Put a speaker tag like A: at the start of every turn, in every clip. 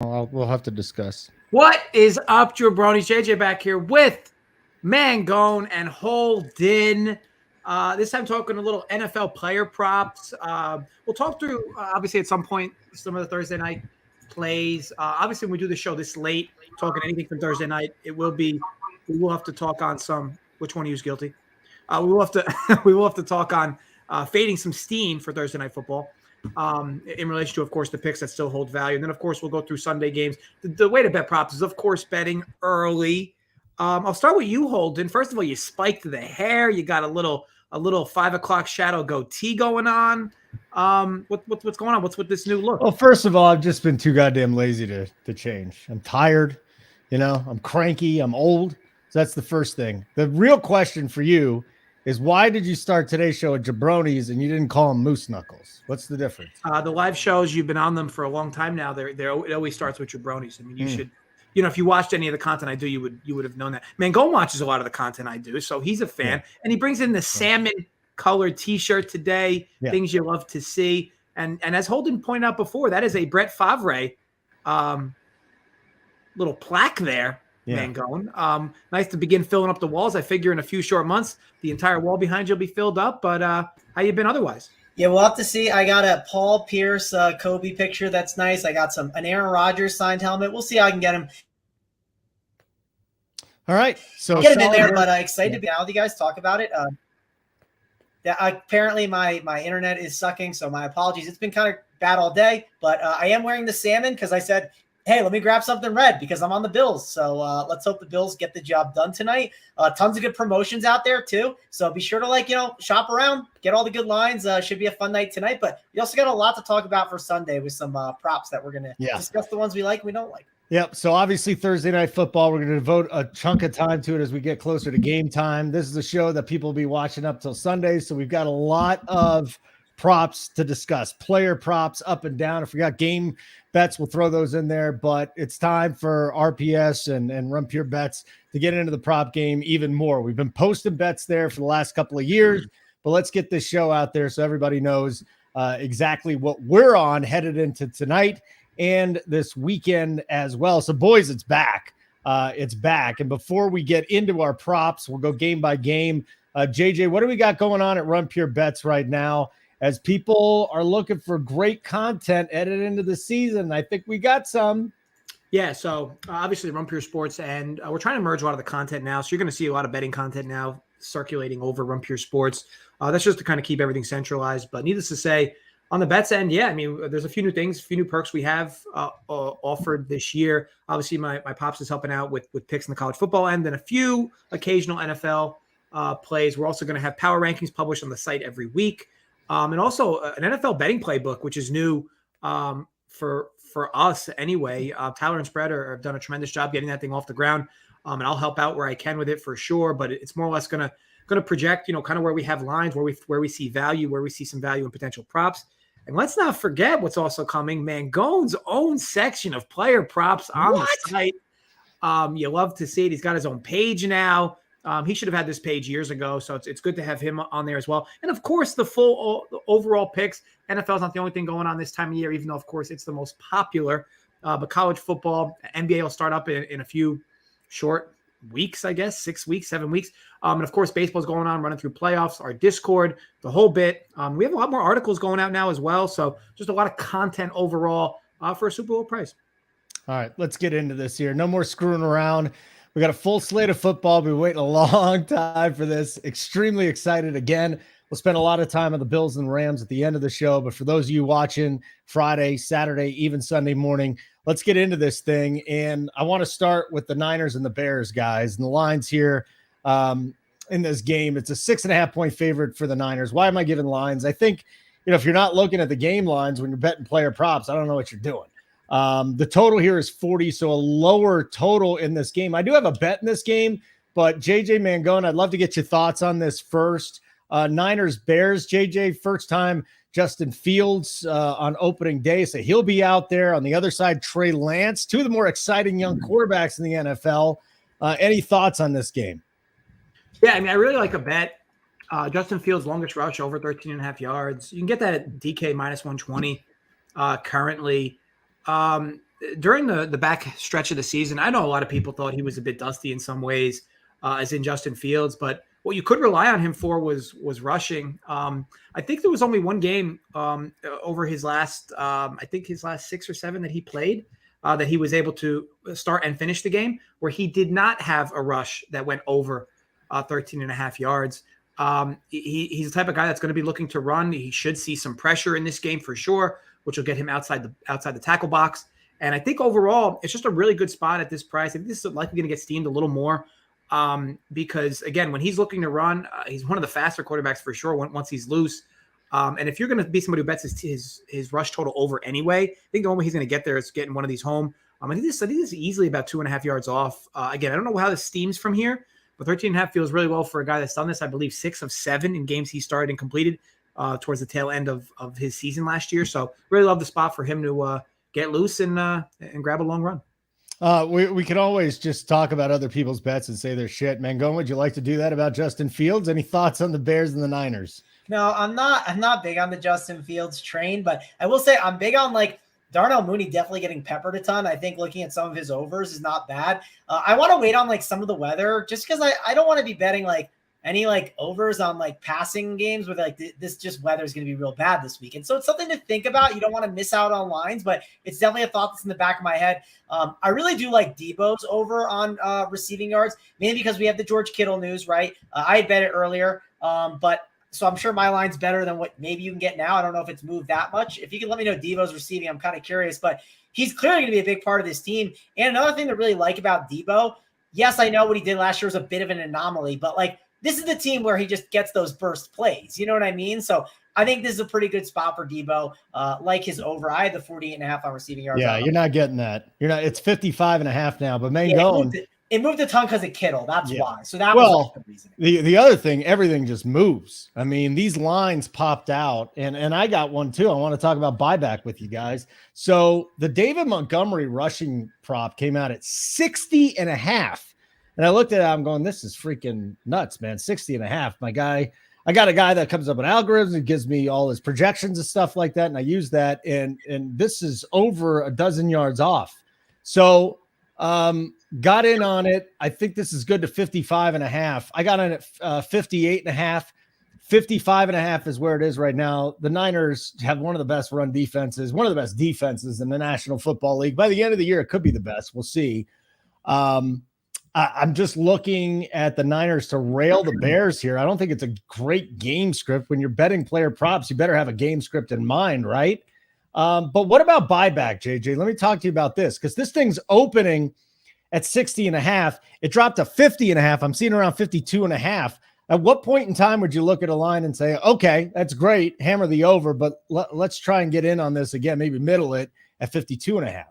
A: We'll have to discuss.
B: What is up, Jabronis? JJ back here with Mangone and Holden. This time talking a little NFL player props. We'll talk through, obviously, at some point, some of the Thursday night plays. Obviously, when we do the show this late, talking anything from Thursday night, we will have to talk on some, which one of you is guilty? We will have to we will have to talk on fading some steam for Thursday night football. In relation to, of course, the picks that still hold value. And then, of course, we'll go through Sunday games. The way to bet props is, of course, betting early. I'll start with you, Holden. First of all, you spiked the hair. You got a little 5 o'clock shadow goatee going on. What's going on? What's with this new look?
A: Well, first of all, I've just been too goddamn lazy to change. I'm tired. I'm cranky. I'm old. So that's the first thing. The real question for you is, why did you start today's show at Jabronis and you didn't call them Moose Knuckles? What's the difference?
B: The live shows, you've been on them for a long time now. It always starts with Jabronis. I mean, you should, if you watched any of the content I do, you would have known that. Mangone watches a lot of the content I do, so he's a fan. Yeah. And he brings in the salmon colored T-shirt today. Yeah. Things you love to see. And as Holden pointed out before, that is a Brett Favre little plaque there. Yeah. Mangone. Nice to begin filling up the walls. I figure in a few short months, the entire wall behind you will be filled up. But how you been otherwise?
C: Yeah, we'll have to see. I got a Paul Pierce Kobe picture. That's nice. I got an Aaron Rodgers signed helmet. We'll see how I can get him.
A: All right. So
C: get him in there, but excited to be out with you guys, talk about it. Apparently my internet is sucking, so my apologies. It's been kind of bad all day, but I am wearing the salmon because I said, hey, let me grab something red because I'm on the Bills. So let's hope the Bills get the job done tonight. Tons of good promotions out there too. So be sure to shop around, get all the good lines. Should be a fun night tonight. But we also got a lot to talk about for Sunday with some props that we're going to discuss, the ones we like and we don't like.
A: Yep. So obviously Thursday night football, we're going to devote a chunk of time to it as we get closer to game time. This is a show that people will be watching up till Sunday. So we've got a lot of props to discuss, player props up and down. If we got game bets, we'll throw those in there, but it's time for RPS and Run Pure Bets to get into the prop game even more. We've been posting bets there for the last couple of years, but let's get this show out there so everybody knows exactly what we're on headed into tonight and this weekend as well. So boys, it's back. It's back. And before we get into our props, we'll go game by game. JJ, what do we got going on at Run Pure Bets right now? As people are looking for great content headed into the season, I think we got some.
B: Yeah, so obviously Run Pure Sports, and we're trying to merge a lot of the content now. So you're going to see a lot of betting content now circulating over Run Pure Sports. That's just to kind of keep everything centralized. But needless to say, on the bets end, yeah, I mean, there's a few new things, a few new perks we have offered this year. Obviously, my Pops is helping out with picks in the college football end and a few occasional NFL plays. We're also going to have power rankings published on the site every week. And also an NFL betting playbook, which is new for us anyway. Tyler and Spread have done a tremendous job getting that thing off the ground, and I'll help out where I can with it for sure. But it's more or less going to project, kind of where we have lines, where we see value, where we see some value in potential props. And let's not forget what's also coming: Mangone's own section of player props on the site. You love to see it. He's got his own page now. He should have had this page years ago, so it's good to have him on there as well. And, of course, the full overall picks. NFL's not the only thing going on this time of year, even though, of course, it's the most popular. But college football, NBA will start up in a few short weeks, I guess, 6 weeks, 7 weeks. And, of course, baseball's going on, running through playoffs, our Discord, the whole bit. We have a lot more articles going out now as well, so just a lot of content overall for a Super Bowl price.
A: All right, let's get into this here. No more screwing around. We got a full slate of football. We've been waiting a long time for this. Extremely excited again. We'll spend a lot of time on the Bills and Rams at the end of the show. But for those of you watching Friday, Saturday, even Sunday morning, let's get into this thing. And I want to start with the Niners and the Bears, guys. And the lines here in this game, it's a 6.5 point favorite for the Niners. Why am I giving lines? I think, if you're not looking at the game lines when you're betting player props, I don't know what you're doing. The total here is 40, so a lower total in this game. I do have a bet in this game, but JJ Mangone, I'd love to get your thoughts on this first. Niners Bears, JJ, first time Justin Fields on opening day, so he'll be out there. On the other side, Trey Lance, two of the more exciting young quarterbacks in the NFL. Any thoughts on this game?
B: Yeah, I mean, I really like a bet. Justin Fields' longest rush over 13.5 yards. You can get that at DK minus 120 currently. during the back stretch of the season, I know a lot of people thought he was a bit dusty in some ways, as in Justin Fields, but what you could rely on him for was rushing. I think there was only one game over his last, I think his last 6 or 7 that he played, that he was able to start and finish the game where he did not have a rush that went over 13 and a half yards. He's the type of guy that's going to be looking to run. He should see some pressure in this game for sure, which will get him outside the tackle box. And I think overall, it's just a really good spot at this price. I think this is likely going to get steamed a little more because, again, when he's looking to run, he's one of the faster quarterbacks for sure once he's loose. And if you're going to be somebody who bets his rush total over anyway, I think the only way he's going to get there is getting one of these home. I think this is easily about 2.5 yards off. Again, I don't know how this steams from here, but 13.5 feels really well for a guy that's done this, I believe, 6 of 7 in games he started and completed towards the tail end of his season last year. So really love the spot for him to get loose and grab a long run.
A: We can always just talk about other people's bets and say they're shit. Mangone, would you like to do that about Justin Fields? Any thoughts on the Bears and the Niners?
C: No, I'm not big on the Justin Fields train, but I will say I'm big on like Darnell Mooney definitely getting peppered a ton. I think looking at some of his overs is not bad. I want to wait on like some of the weather just because I don't want to be betting like any like overs on like passing games with like this just weather is going to be real bad this week. And so it's something to think about. You don't want to miss out on lines, but it's definitely a thought that's in the back of my head. I really do like Debo's over on receiving yards, mainly because we have the George Kittle news, right? I had bet it earlier, but so I'm sure my line's better than what maybe you can get now. I don't know if it's moved that much. If you can let me know Debo's receiving, I'm kind of curious, but he's clearly going to be a big part of this team. And another thing to really like about Debo, yes, I know what he did last year was a bit of an anomaly, but like this is the team where he just gets those burst plays. You know what I mean? So I think this is a pretty good spot for Debo. Like his over. I had the 48.5 on receiving yards.
A: Yeah, you're not getting that. You're not. It's 55.5 now, but Mangone.
C: Yeah, it moved a ton because of Kittle. That's why. So that
A: was
C: the reason.
A: The other thing, everything just moves. I mean, these lines popped out, and I got one too. I want to talk about buyback with you guys. So the David Montgomery rushing prop came out at 60.5. And I looked at it, I'm going, this is freaking nuts, man. 60.5. My guy, I got a guy that comes up with algorithms and gives me all his projections and stuff like that. And I use that. And this is over a dozen yards off. So got in on it. I think this is good to 55.5. I got in at 58.5. 55.5 is where it is right now. The Niners have one of the best run defenses, one of the best defenses in the National Football League. By the end of the year, it could be the best. We'll see. I'm just looking at the Niners to rail the Bears here. I don't think it's a great game script. When you're betting player props, you better have a game script in mind, right? But what about buyback, JJ? Let me talk to you about this because this thing's opening at 60.5. It dropped to 50.5. I'm seeing around 52.5. At what point in time would you look at a line and say, okay, that's great, hammer the over, but let's try and get in on this again, maybe middle it at 52.5?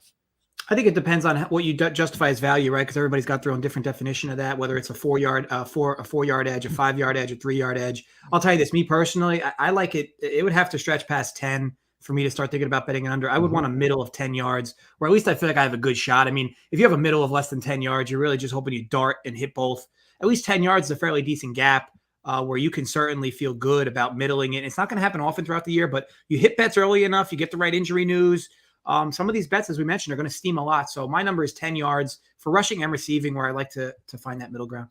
B: I think it depends on what you justify as value, right? Because everybody's got their own different definition of that, whether it's a 4-yard edge, a 5-yard edge, a 3-yard edge. I'll tell you this, me personally, I like it. It would have to stretch past 10 for me to start thinking about betting under. I would want a middle of 10 yards, or at least I feel like I have a good shot. I mean, if you have a middle of less than 10 yards, you're really just hoping you dart and hit both. At least 10 yards is a fairly decent gap where you can certainly feel good about middling it. It's not going to happen often throughout the year, but you hit bets early enough, you get the right injury news. Some of these bets, as we mentioned, are going to steam a lot. So my number is 10 yards for rushing and receiving, where I like to find that middle ground.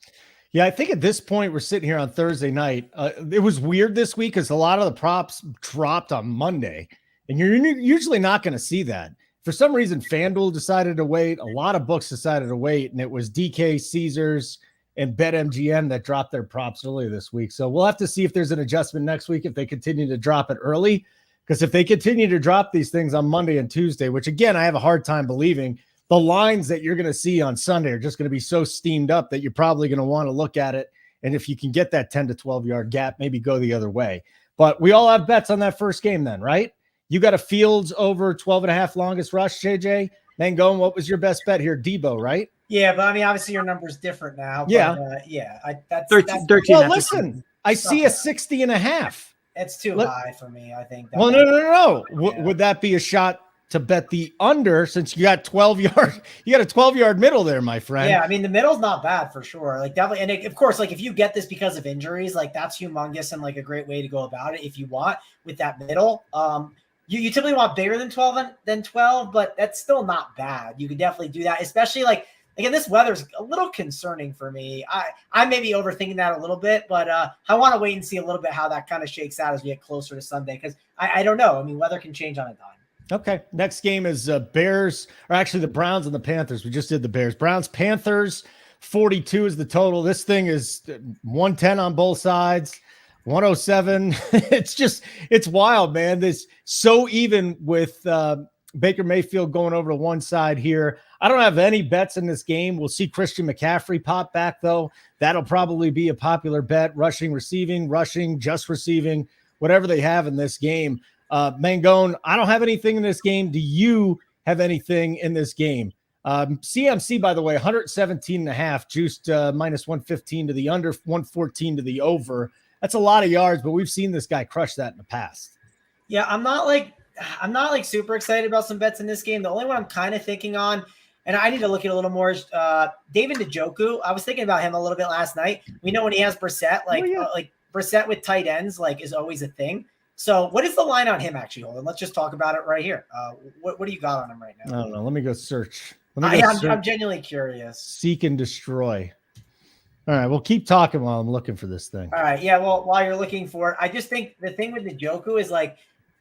A: Yeah, I think at this point, we're sitting here on Thursday night. It was weird this week because a lot of the props dropped on Monday, and you're usually not going to see that. For some reason, FanDuel decided to wait. A lot of books decided to wait, and it was DK, Caesars, and BetMGM that dropped their props earlier this week. So we'll have to see if there's an adjustment next week if they continue to drop it early. Because if they continue to drop these things on Monday and Tuesday, which again, I have a hard time believing, the lines that you're going to see on Sunday are just going to be so steamed up that you're probably going to want to look at it. And if you can get that 10 to 12 yard gap, maybe go the other way. But we all have bets on that first game then, right? You got a Fields over 12.5 longest rush, JJ. Mangone, what was your best bet here? Debo, right?
C: Yeah, but I mean, obviously your number's different now. But,
B: yeah.
C: That's
B: 13.
A: Well, listen, I see a 60.5.
C: It's too high for me, I think.
A: Well, no. Yeah. Would that be a shot to bet the under since you got 12 yard? You got a 12-yard middle there, my friend.
C: Yeah, I mean the middle's not bad for sure. Like definitely, and of course, like if you get this because of injuries, like that's humongous and like a great way to go about it if you want with that middle. You typically want bigger than 12, but that's still not bad. You could definitely do that, especially like again, this weather's a little concerning for me. I may be overthinking that a little bit, but I want to wait and see a little bit how that kind of shakes out as we get closer to Sunday, because I don't know. I mean, weather can change on a dime.
A: Okay. Next game is Bears, or actually the Browns and the Panthers. We just did the Bears. Browns, Panthers, 42 is the total. This thing is 110 on both sides, 107. It's wild, man. This so even with Baker Mayfield going over to one side here. I don't have any bets in this game. We'll see Christian McCaffrey pop back, though. That'll probably be a popular bet. Rushing, just receiving, whatever they have in this game. Mangone, I don't have anything in this game. Do you have anything in this game? CMC, by the way, 117.5, juiced minus 115 to the under, 114 to the over. That's a lot of yards, but we've seen this guy crush that in the past.
C: Yeah, I'm not like super excited about some bets in this game. The only one I'm kind of thinking on, and I need to look at a little more, is David Njoku. I was thinking about him a little bit last night. We know when he has Brissett, like Brissett with tight ends, like is always a thing. So what is the line on him actually, Holden? Let's just talk about it right here. What do you got on him right now?
A: I don't know. Let me go search.
C: I'm genuinely curious.
A: Seek and destroy. All right, we'll keep talking while I'm looking for this thing.
C: All right, yeah. Well, while you're looking for it, I just think the thing with Njoku is like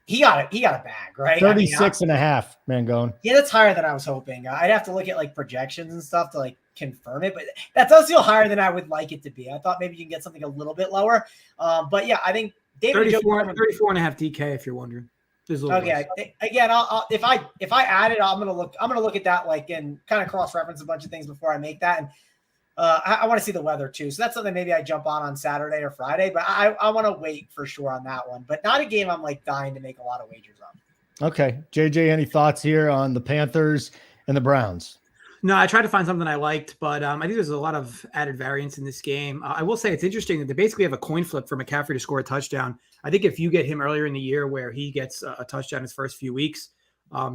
C: he got a bag, right?
A: 36.5, Mangone.
C: Yeah, that's higher than I was hoping. I'd have to look at like projections and stuff to like confirm it, but that does feel higher than I would like it to be. I thought maybe you can get something a little bit lower. But yeah, I think David
B: 34.5 DK if you're wondering.
C: Okay. Again, I'll if I add it, I'm gonna look at that like and kind of cross-reference a bunch of things before I make that. And I want to see the weather too. So that's something maybe I jump on Saturday or Friday, but I want to wait for sure on that one, but not a game I'm like dying to make a lot of wagers on.
A: Okay. JJ, any thoughts here on the Panthers and the Browns?
B: No, I tried to find something I liked, but I think there's a lot of added variance in this game. I will say it's interesting that they basically have a coin flip for McCaffrey to score a touchdown. I think if you get him earlier in the year where he gets a touchdown his first few weeks,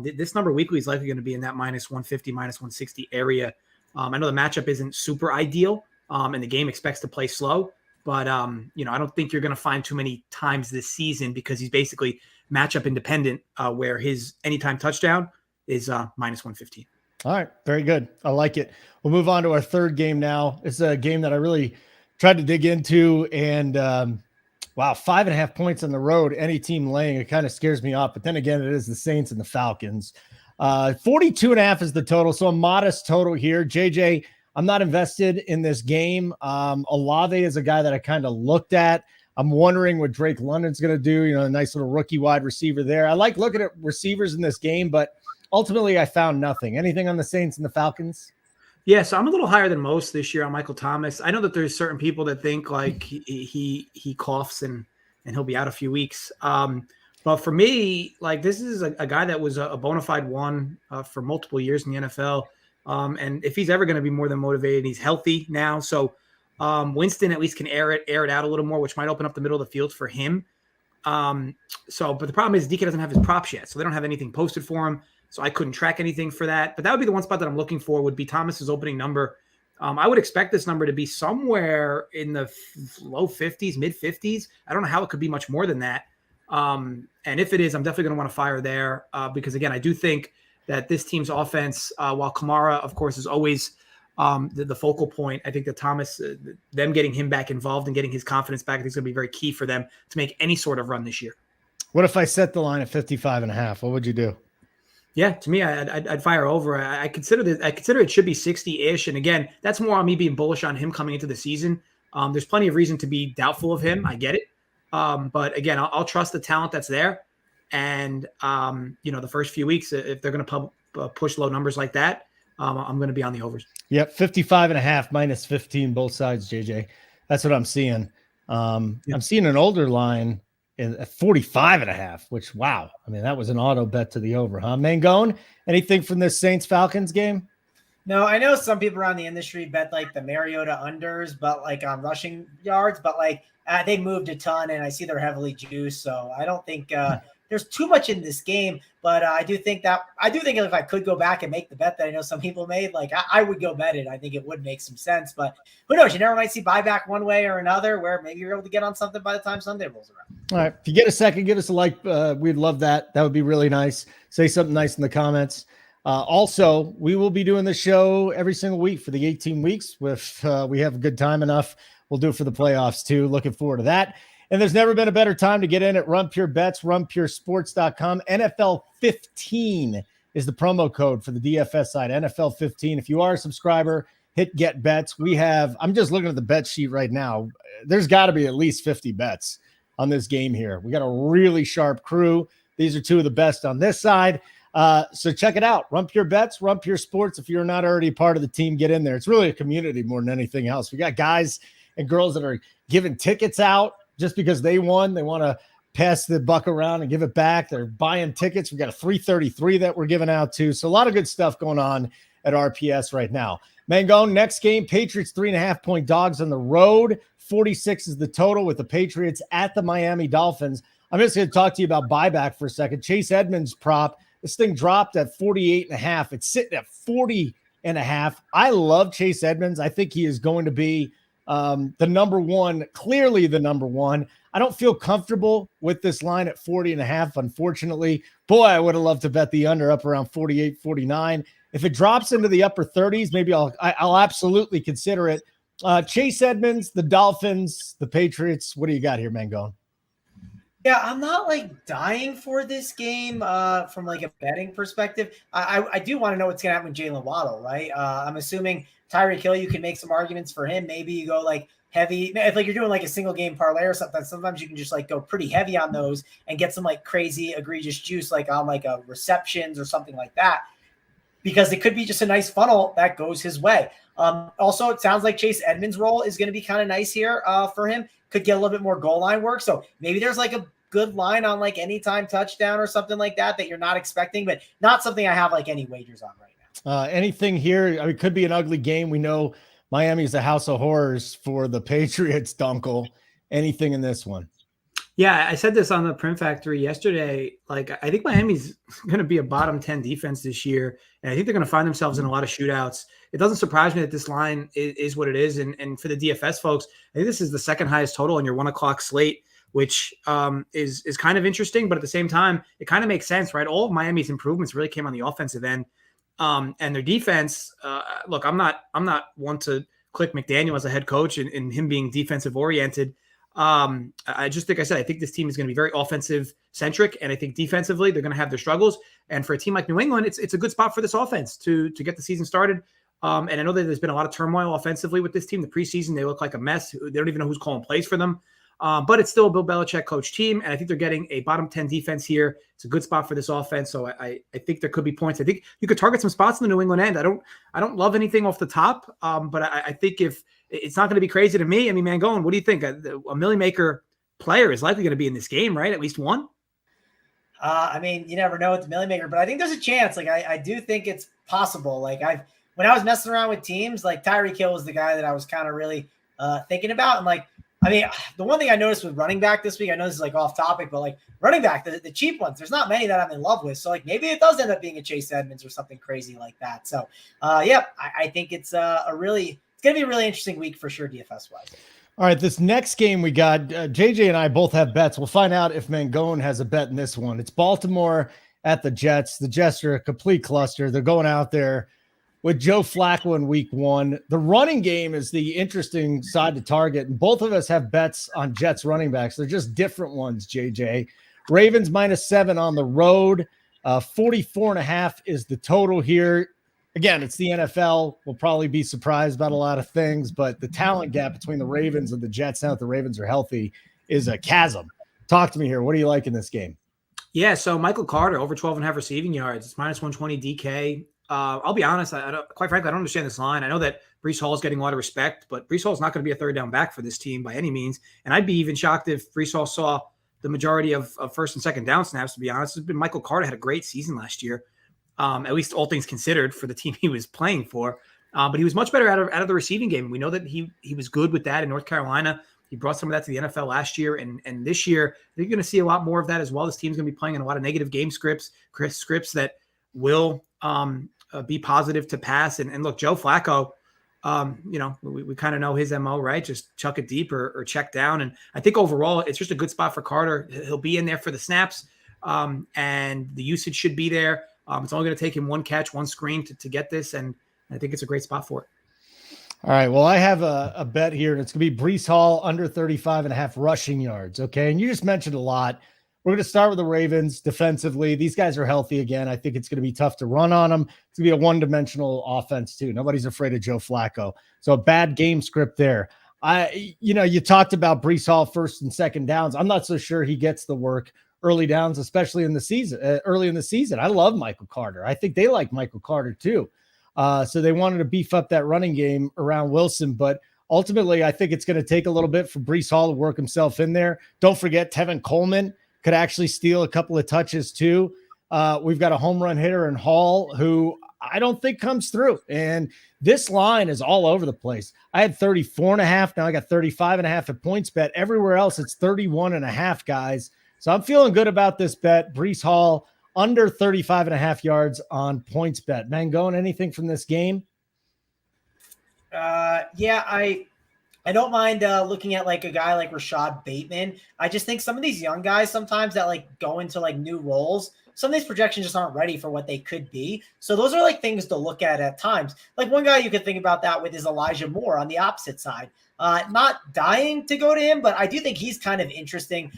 B: this number weekly is likely going to be in that minus 150, minus 160 area. I know the matchup isn't super ideal, and the game expects to play slow, but I don't think you're going to find too many times this season because he's basically matchup independent, where his anytime touchdown is minus 115.
A: All right. Very good. I like it. We'll move on to our third game now. It's a game that I really tried to dig into, and wow, 5.5 points on the road. Any team laying, it kind of scares me off. But then again, it is the Saints and the Falcons. 42.5 is the total. So a modest total here. JJ, I'm not invested in this game. Olave is a guy that I kind of looked at. I'm wondering what Drake London's going to do. A nice little rookie wide receiver there. I like looking at receivers in this game, but ultimately, I found nothing. Anything on the Saints and the Falcons?
B: Yeah, so I'm a little higher than most this year on Michael Thomas. I know that there's certain people that think like he coughs and he'll be out a few weeks. But for me, like this is a guy that was a bona fide one for multiple years in the NFL. And if he's ever going to be more than motivated, he's healthy now. So Winston at least can air it out a little more, which might open up the middle of the field for him. But the problem is DK doesn't have his props yet, so they don't have anything posted for him. So I couldn't track anything for that. But that would be the one spot that I'm looking for would be Thomas's opening number. I would expect this number to be somewhere in the low 50s, mid 50s. I don't know how it could be much more than that. And if it is, I'm definitely going to want to fire there because, again, I do think that this team's offense, while Kamara, of course, is always the focal point, I think that Thomas, them getting him back involved and getting his confidence back, I think is going to be very key for them to make any sort of run this year.
A: What if I set the line at 55.5? What would you do?
B: Yeah, to me, I'd fire over. I consider it should be 60-ish. And again, that's more on me being bullish on him coming into the season. There's plenty of reason to be doubtful of him. I get it. But again, I'll trust the talent that's there. And, the first few weeks, if they're going to push low numbers like that, I'm going to be on the overs.
A: Yep. 55.5 minus 15, both sides, JJ. That's what I'm seeing. I'm seeing an older line at 45.5, which, wow. I mean, that was an auto bet to the over, huh? Mangone, anything from this Saints Falcons game?
C: No, I know some people around the industry bet like the Mariota unders, but like on rushing yards, but like they moved a ton and I see they're heavily juiced. So I don't think there's too much in this game. But I do think if I could go back and make the bet that I know some people made, like I would go bet it. I think it would make some sense. But who knows? You never might see buyback one way or another, where maybe you're able to get on something by the time Sunday rolls around.
A: All right. If you get a second, give us a like. We'd love that. That would be really nice. Say something nice in the comments. Also, we will be doing the show every single week for the 18 weeks. If we have a good time enough, we'll do it for the playoffs too. Looking forward to that. And there's never been a better time to get in at Run Pure Bets, runpuresports.com. NFL 15 is the promo code for the DFS side. NFL 15. If you are a subscriber, hit Get Bets. I'm just looking at the bet sheet right now. There's got to be at least 50 bets on this game here. We got a really sharp crew. These are two of the best on this side. So check it out. Run Pure Bets, Run Pure Sports. If you're not already part of the team, get in there. It's really a community more than anything else. We got guys and girls that are giving tickets out just because they won. They want to pass the buck around and give it back. They're buying tickets. We got a 333 that we're giving out too. So a lot of good stuff going on at RPS right now. Mangone, next game, Patriots 3.5-point dogs on the road. 46 is the total with the Patriots at the Miami Dolphins. I'm just going to talk to you about buyback for a second. Chase Edmonds prop. This thing dropped at 48.5. It's sitting at 40.5. I love Chase Edmonds. I think he is going to be the number one, clearly the number one. I don't feel comfortable with this line at 40.5. Unfortunately, boy, I would have loved to bet the under up around 48, 49. If it drops into the upper 30s, maybe I'll absolutely consider it. Chase Edmonds, the Dolphins, the Patriots. What do you got here, Mangone?
C: Yeah, I'm not like dying for this game from like a betting perspective. I do want to know what's going to happen with Jalen Waddle, right? I'm assuming Tyreek Hill, you can make some arguments for him. Maybe you go like heavy. If like you're doing like a single game parlay or something, sometimes you can just like go pretty heavy on those and get some like crazy egregious juice like on like a receptions or something like that, because it could be just a nice funnel that goes his way. Also, it sounds like Chase Edmonds' role is going to be kind of nice here for him. Could get a little bit more goal line work. So maybe there's like a good line on like anytime touchdown or something like that you're not expecting, but not something I have like any wagers on right now.
A: Anything here? I mean, it could be an ugly game. We know Miami is a house of horrors for the Patriots, Dunkel. Anything in this one?
B: Yeah, I said this on the Print Factory yesterday. Like, I think Miami's going to be a bottom 10 defense this year, and I think they're going to find themselves in a lot of shootouts. It doesn't surprise me that this line is what it is. And for the DFS folks, I think this is the second highest total on your 1 o'clock slate, which is kind of interesting. But at the same time, it kind of makes sense, right? All of Miami's improvements really came on the offensive end. And their defense, look, I'm not one to click McDaniel as a head coach and him being defensive oriented. I just think I think this team is going to be very offensive centric, and I think defensively they're going to have their struggles. And for a team like New England, it's a good spot for this offense to get the season started. And I know that there's been a lot of turmoil offensively with this team. The preseason, they look like a mess. They don't even know who's calling plays for them. But it's still a Bill Belichick coach team, and I think they're getting a bottom 10 defense here. It's a good spot for this offense, so I think there could be points. I think you could target some spots in the New England end. I don't love anything off the top, but I think if it's not going to be crazy to me. I mean, Mangone, what do you think? A million maker player is likely going to be in this game, right? At least one.
C: I mean, you never know with the million maker, but I think there's a chance. Like I do think it's possible. Like when I was messing around with teams, like Tyreek Hill was the guy that I was kind of really thinking about, and like. I mean, the one thing I noticed with running back this week, I know this is like off topic, but like running back, the cheap ones, there's not many that I'm in love with. So like maybe it does end up being a Chase Edmonds or something crazy like that. So I think it's going to be a really interesting week for sure, DFS wise.
A: All right, this next game we got, JJ and I both have bets. We'll find out if Mangone has a bet in this one. It's Baltimore at the Jets. The Jets are a complete cluster. They're going out there with Joe Flacco in week 1. The running game is the interesting side to target. And both of us have bets on Jets running backs. They're just different ones, JJ. Ravens -7 on the road. 44.5 is the total here. Again, it's the NFL. We'll probably be surprised about a lot of things, but the talent gap between the Ravens and the Jets, now that the Ravens are healthy, is a chasm. Talk to me here. What do you like in this game?
B: Yeah, so Michael Carter, over 12.5 receiving yards. It's -120 DK. I'll be honest. Quite frankly, I don't understand this line. I know that Breece Hall is getting a lot of respect, but Breece Hall is not going to be a third down back for this team by any means. And I'd be even shocked if Breece Hall saw the majority of first and second down snaps, to be honest. It's been Michael Carter had a great season last year, at least all things considered for the team he was playing for. But he was much better out of the receiving game. We know that he was good with that in North Carolina. He brought some of that to the NFL last year, and this year you're going to see a lot more of that as well. This team's going to be playing in a lot of negative game scripts that will be positive to pass. And look, Joe Flacco, we kind of know his MO, right? Just chuck it deep or check down. And I think overall, it's just a good spot for Carter. He'll be in there for the snaps, and the usage should be there. It's only going to take him one catch, one screen to get this, and I think it's a great spot for it.
A: All right, well, I have a bet here, and it's going to be Breece Hall under 35.5 rushing yards, okay? And you just mentioned a lot. We're going to start with the Ravens defensively. These guys are healthy again. I think it's going to be tough to run on them. It's going to be a one-dimensional offense, too. Nobody's afraid of Joe Flacco. So a bad game script there. You talked about Breece Hall first and second downs. I'm not so sure he gets the work early downs, especially in the season, early in the season. I love Michael Carter. I think they like Michael Carter, too. So they wanted to beef up that running game around Wilson, but ultimately I think it's going to take a little bit for Breece Hall to work himself in there. Don't forget Tevin Coleman could actually steal a couple of touches too. We've got a home run hitter in Hall who I don't think comes through. And this line is all over the place. I had 34.5. Now I got 35.5 at PointsBet. Everywhere else it's 31.5, guys. So I'm feeling good about this bet. Breece Hall under 35.5 yards on PointsBet. Mangone, anything from this game?
C: Yeah, I don't mind looking at like a guy like Rashad Bateman. I just think some of these young guys sometimes that like go into like new roles, some of these projections just aren't ready for what they could be. So those are like things to look at times. Like one guy you could think about that with is Elijah Moore on the opposite side. Not dying to go to him, but I do think he's kind of interesting.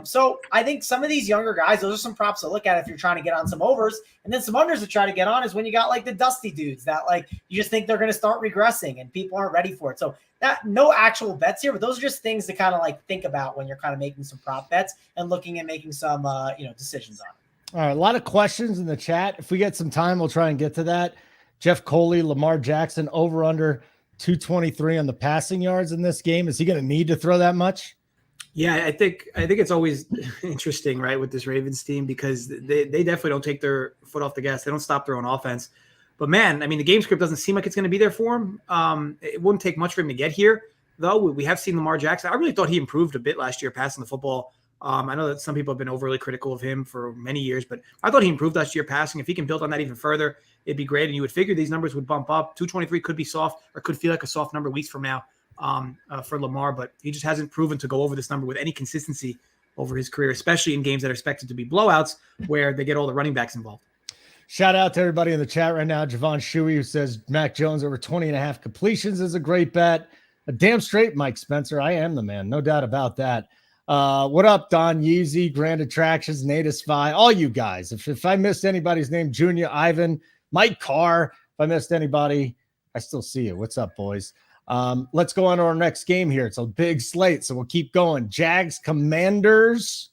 C: So I think some of these younger guys, those are some props to look at if you're trying to get on some overs. And then some unders to try to get on is when you got like the dusty dudes that like you just think they're going to start regressing and people aren't ready for it. So that no actual bets here, but those are just things to kind of like think about when you're kind of making some prop bets and looking at making some decisions on it.
A: All right, a lot of questions in the chat. If we get some time, we'll try and get to that. Jeff Coley, Lamar Jackson, over under 223 on the passing yards in this game. Is he going to need to throw that much?
B: Yeah, I think it's always interesting, right, with this Ravens team because they definitely don't take their foot off the gas. They don't stop their own offense. But, man, I mean, the game script doesn't seem like it's going to be there for him. It wouldn't take much for him to get here, though. We have seen Lamar Jackson. I really thought he improved a bit last year passing the football. I know that some people have been overly critical of him for many years, but I thought he improved last year passing. If he can build on that even further, it'd be great. And you would figure these numbers would bump up. 223 could be soft or could feel like a soft number weeks from now for Lamar, but he just hasn't proven to go over this number with any consistency over his career, especially in games that are expected to be blowouts where they get all the running backs involved.
A: Shout out to everybody in the chat right now. Javon Shuey, who says Mac Jones over 20.5 completions is a great bet. A damn straight, Mike Spencer. I am the man. No doubt about that. What up, Don Yeezy, Grand Attractions, Natus Vi, all you guys. If I missed anybody's name, Junior, Ivan, Mike Carr, if I missed anybody, I still see you. What's up, boys? Let's go on to our next game here. It's a big slate, so we'll keep going. Jags, Commanders.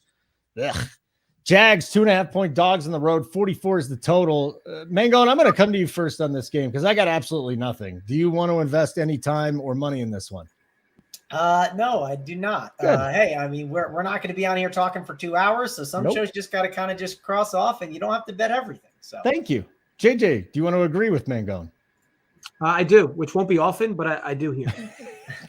A: Jags, 2.5-point dogs on the road. 44 is the total. Mangone, I'm going to come to you first on this game because I got absolutely nothing. Do you want to invest any time or money in this one?
C: No, I do not. Hey, I mean, we're not going to be on here talking for 2 hours, so some shows just got to kind of just cross off, and you don't have to bet everything. So
A: thank you. JJ, do you want to agree with Mangone?
B: I do, which won't be often, but I do here.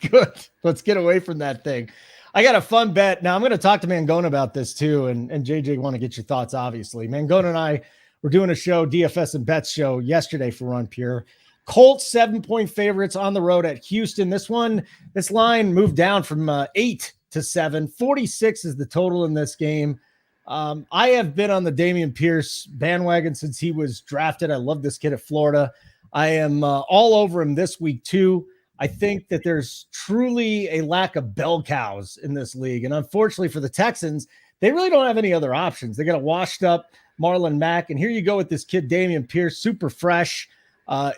A: Good. Let's get away from that thing. I got a fun bet. Now, I'm going to talk to Mangone about this too, and JJ want to get your thoughts, obviously. Mangone and I were doing a show, DFS and Bets show, yesterday for Run Pure. Colts 7-point favorites on the road at Houston. This line moved down from 8 to 7. 46 is the total in this game. I have been on the Damian Pierce bandwagon since he was drafted. I love this kid at Florida. I am all over him this week too. I think that there's truly a lack of bell cows in this league. And unfortunately for the Texans, they really don't have any other options. They got a washed up Marlon Mack. And here you go with this kid, Damian Pierce, super fresh.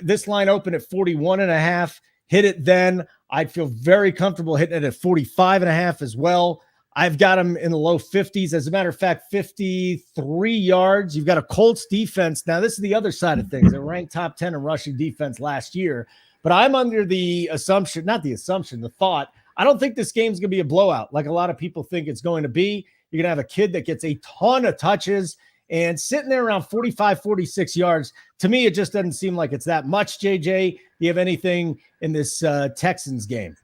A: This line opened at 41.5. Hit it then. I'd feel very comfortable hitting it at 45.5 as well. I've got him in the low 50s. As a matter of fact, 53 yards. You've got a Colts defense. Now, this is the other side of things. They ranked top 10 in rushing defense last year. But I'm under the assumption, the thought, I don't think this game's going to be a blowout like a lot of people think it's going to be. You're going to have a kid that gets a ton of touches and sitting there around 45, 46 yards. To me, it just doesn't seem like it's that much, JJ. Do you have anything in this Texans game?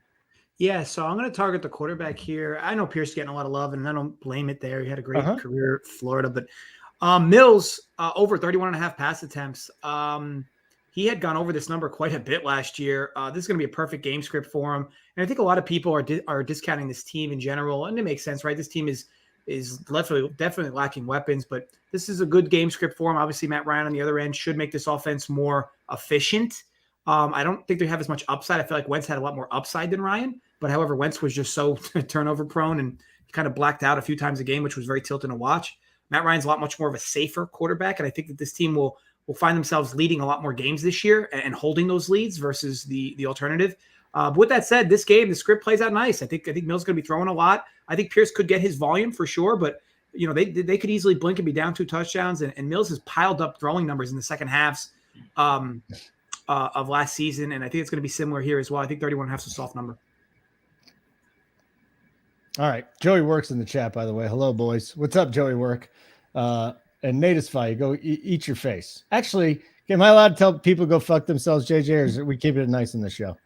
B: Yeah, so I'm going to target the quarterback here. I know Pierce getting a lot of love, and I don't blame it there. He had a great career at Florida, but Mills over 31.5 pass attempts. He had gone over this number quite a bit last year. This is going to be a perfect game script for him, and I think a lot of people are discounting this team in general, and it makes sense, right? This team is definitely lacking weapons, but this is a good game script for him. Obviously, Matt Ryan on the other end should make this offense more efficient. I don't think they have as much upside. I feel like Wentz had a lot more upside than Ryan, but however, Wentz was just so turnover prone and kind of blacked out a few times a game, which was very tilting to watch. Matt Ryan's a lot much more of a safer quarterback, and I think that this team will find themselves leading a lot more games this year and holding those leads versus the alternative. But with that said, this game, the script plays out nice. I think Mills is going to be throwing a lot. I think Pierce could get his volume for sure, but they could easily blink and be down 2 touchdowns, and Mills has piled up throwing numbers in the second halves of last season, and I think it's going to be similar here as well. I think 31.5 is a soft number.
A: All right. Joey Works in the chat, by the way. Hello, boys. What's up, Joey Work? And Natisfy, go eat your face. Actually, am I allowed to tell people go fuck themselves, JJ, or is we keep it nice in the show?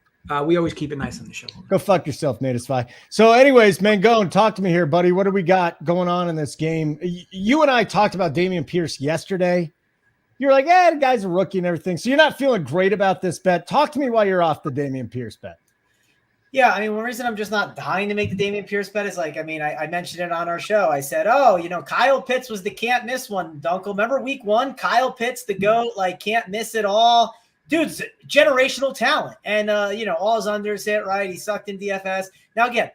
B: We always keep it nice on the show.
A: Go fuck yourself, Natisfy. So anyways, Mangone, talk to me here, buddy. What do we got going on in this game? You and I talked about Damian Pierce yesterday. You're like, the guy's a rookie and everything. So you're not feeling great about this bet. Talk to me while you're off the Damian Pierce bet.
C: Yeah, I mean, one reason I'm just not dying to make the Damian Pierce bet is like, I mean, I mentioned it on our show. I said, Kyle Pitts was the can't miss one, Dunkel. Remember week 1? Kyle Pitts, the GOAT, like can't miss it all. Dude's generational talent. And, all his unders hit, right? He sucked in DFS. Now, again,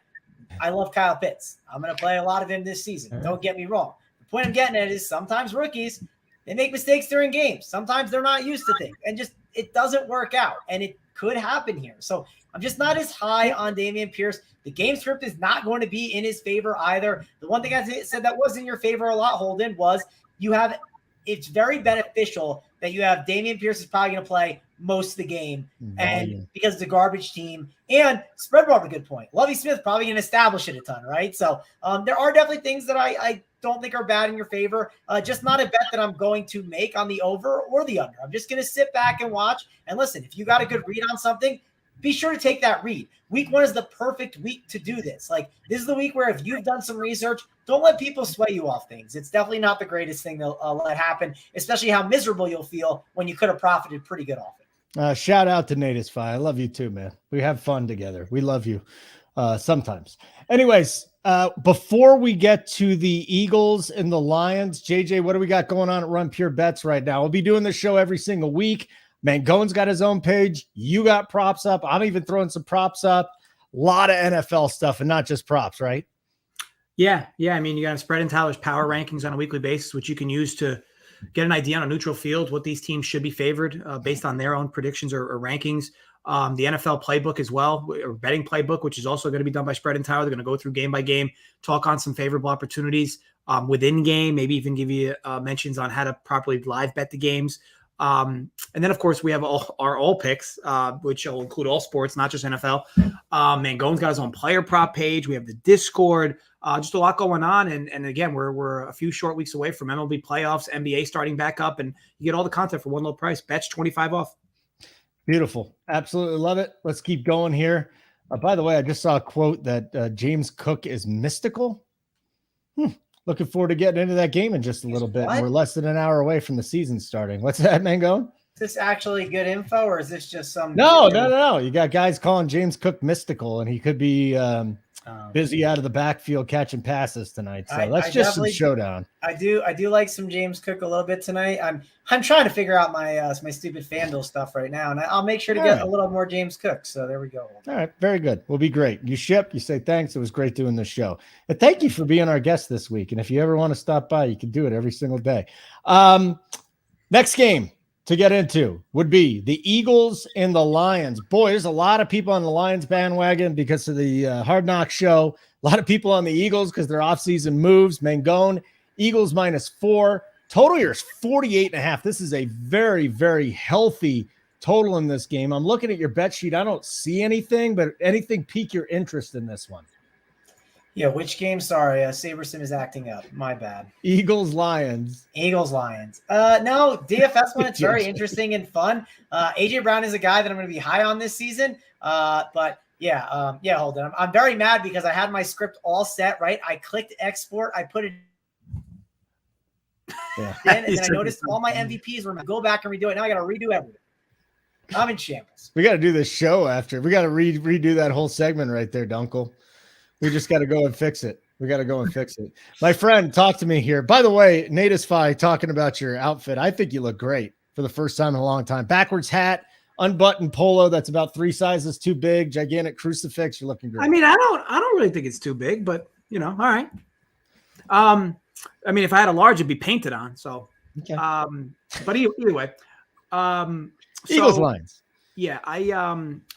C: I love Kyle Pitts. I'm going to play a lot of him this season. Don't get me wrong. The point I'm getting at is sometimes rookies, they make mistakes during games. Sometimes they're not used to things. And just it doesn't work out. And it could happen here. So I'm just not as high on Damian Pierce. The game script is not going to be in his favor either. The one thing I said that was in your favor a lot, Holden, was it's very beneficial that you have Damian Pierce is probably going to play most of the game, and because it's a garbage team, and spread brought a good point. Lovie Smith probably going to establish it a ton, right? So there are definitely things that I don't think are bad in your favor. Just not a bet that I'm going to make on the over or the under. I'm just going to sit back and watch and listen. If you got a good read on something, be sure to take that read. Week 1 is the perfect week to do this. Like, this is the week where if you've done some research, don't let people sway you off things. It's definitely not the greatest thing to let happen, especially how miserable you'll feel when you could have profited pretty good off it.
A: Shout out to Natisfy. I love you too, man. We have fun together. We love you sometimes. Anyways, before we get to the Eagles and the Lions, JJ, what do we got going on at Run Pure Bets right now? We'll be doing this show every single week. Mangone's got his own page. You got props up. I'm even throwing some props up. A lot of NFL stuff and not just props, right?
B: Yeah. I mean, you got Spread and Tyler's power rankings on a weekly basis, which you can use to get an idea on a neutral field what these teams should be favored based on their own predictions or rankings. The NFL playbook as well, or betting playbook, which is also going to be done by Spread and Tyler. They're going to go through game by game, talk on some favorable opportunities within game, maybe even give you mentions on how to properly live bet the games. And then, of course, we have our all picks, which will include all sports, not just NFL. Mangone's got his own player prop page. We have the Discord, just a lot going on. And again, we're a few short weeks away from MLB playoffs, NBA starting back up, and you get all the content for one low price. Betch 25 off.
A: Beautiful. Absolutely love it. Let's keep going here. By the way, I just saw a quote that James Cook is mystical. Looking forward to getting into that game in just a little bit.
C: What?
A: We're less than an hour away from the season starting. What's that, Mangone?
C: Is this actually good info, or is this just some?
A: No. You got guys calling James Cook mystical, and he could be busy out of the backfield catching passes tonight. So that's just some showdown.
C: I do like some James Cook a little bit tonight. I'm trying to figure out my stupid FanDuel stuff right now, and I'll make sure to get a little more James Cook. So there we go.
A: All right, very good. We'll be great. You ship. You say thanks. It was great doing this show, and thank you for being our guest this week. And if you ever want to stop by, you can do it every single day. Next game to get into would be the Eagles and the Lions. Boy, there's a lot of people on the Lions bandwagon because of the Hard Knocks show. A lot of people on the Eagles because they're offseason moves. Mangone, Eagles -4. Total here is 48.5. This is a very, very healthy total in this game. I'm looking at your bet sheet. I don't see anything, but anything pique your interest in this one?
C: Yeah, which game? Sorry, Saberson is acting up. My bad.
A: Eagles, Lions.
C: No, DFS one, it's very interesting and fun. AJ Brown is a guy that I'm going to be high on this season, but Yeah, Holden. I'm very mad because I had my script all set, right? I clicked export, I put it in, and then I noticed all my MVPs were go back and redo it. Now I got to redo everything. I'm in shambles.
A: We got to do this show after. We got to redo that whole segment right there, Dunkel. We just got to go and fix it. We got to go and fix it. My friend, talk to me here. By the way, Natisfy, talking about your outfit. I think you look great for the first time in a long time. Backwards hat, unbuttoned polo that's about 3 sizes too big, gigantic crucifix. You're looking great.
B: I mean, I don't really think it's too big, but all right. I mean, if I had a large, it'd be painted on. So,
A: okay.
B: But either way,
A: Eagles lines.
B: Yeah, I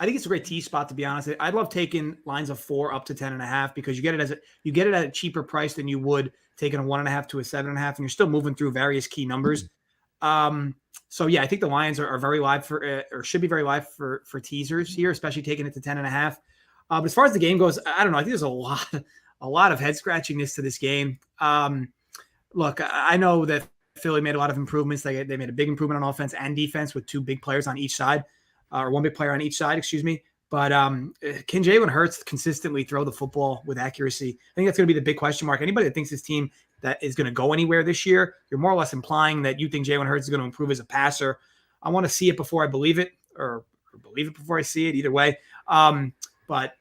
B: think it's a great T spot, to be honest. I'd love taking lines of 4 up to 10.5 because you get it at a cheaper price than you would taking a 1.5 to a 7.5, and you're still moving through various key numbers. So yeah, I think the Lions are very live for or should be very live for teasers here, especially taking it to 10.5. But as far as the game goes, I don't know. I think there's a lot of head scratchiness to this game. Look, I know that Philly made a lot of improvements. They made a big improvement on offense and defense with 2 big players on each side. Or 1 big player on each side, excuse me. But can Jalen Hurts consistently throw the football with accuracy? I think that's going to be the big question mark. Anybody that thinks this team that is going to go anywhere this year, you're more or less implying that you think Jalen Hurts is going to improve as a passer. I want to see it before I believe it, or believe it before I see it. Either way. But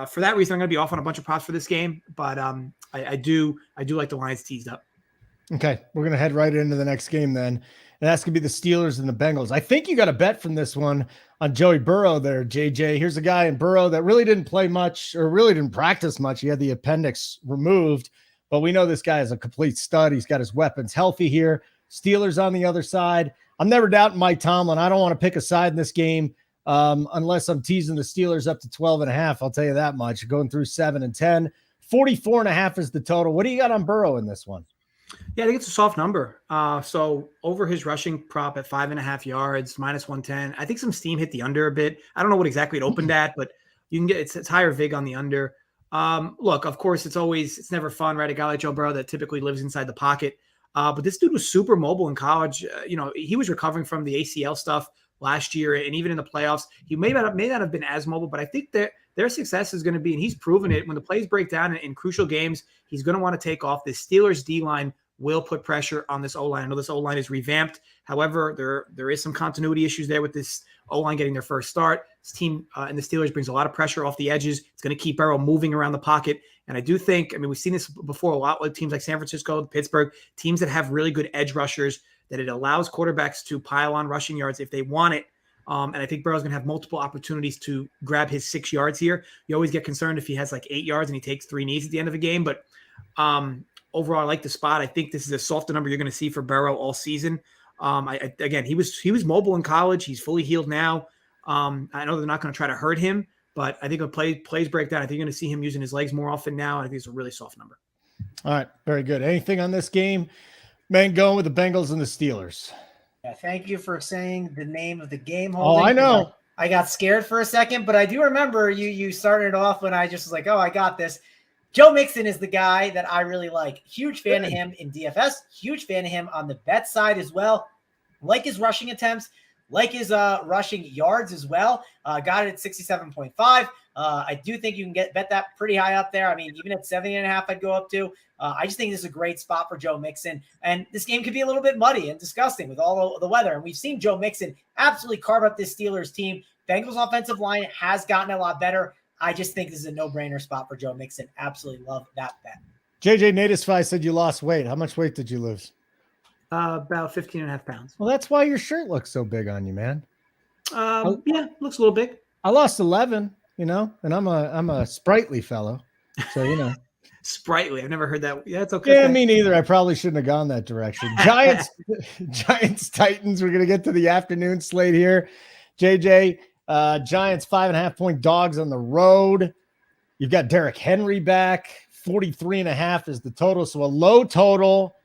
B: for that reason, I'm going to be off on a bunch of props for this game. But I do like the Lions teased up.
A: Okay, we're going to head right into the next game then. And that's going to be the Steelers and the Bengals. I think you got a bet from this one on Joey Burrow there, JJ. Here's a guy in Burrow that really didn't play much or really didn't practice much. He had the appendix removed, but we know this guy is a complete stud. He's got his weapons healthy here. Steelers on the other side. I'm never doubting Mike Tomlin. I don't want to pick a side in this game unless I'm teasing the Steelers up to 12.5. I'll tell you that much. Going through 7 and 10. 44.5 is the total. What do you got on Burrow in this one?
B: Yeah, I think it's a soft number. So over his rushing prop at 5.5 yards, -110. I think some steam hit the under a bit. I don't know what exactly it opened at, but you can get it's higher vig on the under. Look, of course, it's never fun, right? A guy like Joe Burrow that typically lives inside the pocket. But this dude was super mobile in college. He was recovering from the ACL stuff last year, and even in the playoffs, he may not have been as mobile, but I think that their success is going to be, and he's proven it, when the plays break down in crucial games, he's going to want to take off. This Steelers D-line will put pressure on this O-line. I know this O-line is revamped. However, there is some continuity issues there with this O-line getting their first start. This team and the Steelers brings a lot of pressure off the edges. It's going to keep Burrow moving around the pocket. And I do think, we've seen this before a lot with teams like San Francisco, Pittsburgh, teams that have really good edge rushers, that it allows quarterbacks to pile on rushing yards if they want it. And I think Burrow's going to have multiple opportunities to grab his 6 yards here. You always get concerned if he has like 8 yards and he takes 3 knees at the end of a game. But overall, I like the spot. I think this is a softer number you're going to see for Burrow all season. Again, he was mobile in college. He's fully healed now. I know they're not going to try to hurt him, but I think when plays break down, I think you're going to see him using his legs more often now. I think it's a really soft number.
A: All right, very good. Anything on this game? Man, going with the Bengals and the Steelers.
C: Yeah, thank you for saying the name of the game.
A: Holden. Oh, I know.
C: I got scared for a second, but I do remember you started off when I just was like, oh, I got this. Joe Mixon is the guy that I really like. Huge fan of him in DFS. Huge fan of him on the bet side as well. Like his rushing attempts, like his rushing yards as well. Got it at 67.5. I do think you can bet that pretty high up there. I mean, even at 70.5, I'd go up to. I just think this is a great spot for Joe Mixon. And this game could be a little bit muddy and disgusting with all the weather. And we've seen Joe Mixon absolutely carve up this Steelers team. Bengals offensive line has gotten a lot better. I just think this is a no-brainer spot for Joe Mixon. Absolutely love that bet.
A: JJ Natisfy said you lost weight. How much weight did you lose?
B: About 15.5 pounds.
A: Well, that's why your shirt looks so big on you, man.
B: Yeah, looks a little big.
A: I lost 11, and I'm a sprightly fellow. So,
B: Sprightly. I've never heard that. Yeah, it's okay.
A: Yeah, me neither. I probably shouldn't have gone that direction. Giants, Titans. We're going to get to the afternoon slate here. JJ, Giants 5.5-point dogs on the road. You've got Derrick Henry back. 43.5 is the total. So a low total.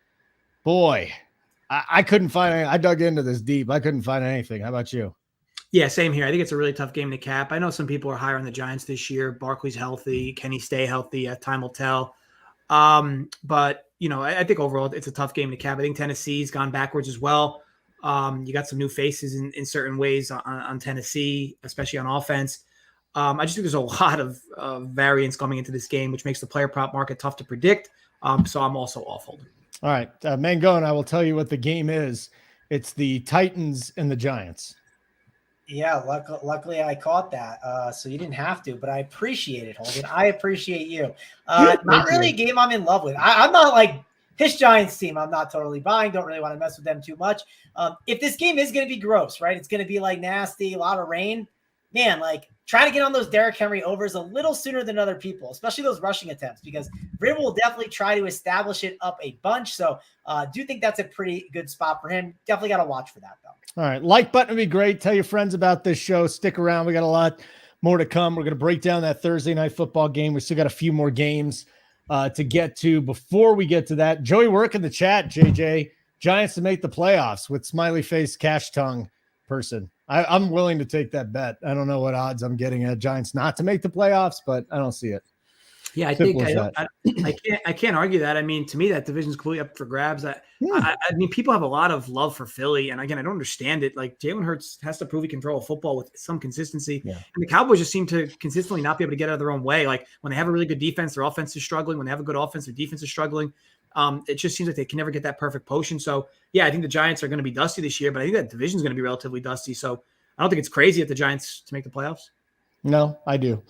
A: Boy, I couldn't find any. I dug into this deep. I couldn't find anything. How about you?
B: Yeah, same here. I think it's a really tough game to cap. I know some people are higher on the Giants this year. Barkley's healthy. Can he stay healthy? Time will tell. But, I think overall it's a tough game to cap. I think Tennessee's gone backwards as well. You got some new faces in certain ways on Tennessee, especially on offense. I just think there's a lot of variance coming into this game, which makes the player prop market tough to predict. So I'm also off holding.
A: All right, Mangone, I will tell you what the game is. It's the Titans and the Giants.
C: Yeah, luckily I caught that, so you didn't have to, but I appreciate it, Holden. I appreciate you. Not really a game I'm in love with. I'm not like this Giants team. I'm not totally buying. Don't really want to mess with them too much. If this game is going to be gross, right? It's going to be like nasty, a lot of rain. Man, like try to get on those Derrick Henry overs a little sooner than other people, especially those rushing attempts, because Vrabel will definitely try to establish it up a bunch. So do think that's a pretty good spot for him. Definitely got to watch for that, though.
A: All right. Like button would be great. Tell your friends about this show. Stick around. We got a lot more to come. We're going to break down that Thursday night football game. We still got a few more games to get to. Before we get to that, Joey Work in the chat, JJ, Giants to make the playoffs with smiley face, cash tongue person. I'm willing to take that bet. I don't know what odds I'm getting at Giants not to make the playoffs, but I don't see it.
B: Yeah, I can't argue that. I mean, to me, that division's completely up for grabs. I mean, people have a lot of love for Philly, and again, I don't understand it. Like Jalen Hurts has to prove he can throw a football with some consistency, and the Cowboys just seem to consistently not be able to get out of their own way. Like when they have a really good defense, their offense is struggling. When they have a good offense, their defense is struggling. It just seems like they can never get that perfect potion. So yeah, I think the Giants are going to be dusty this year, but I think that division is going to be relatively dusty. So I don't think it's crazy at the Giants to make the playoffs.
A: No, I do.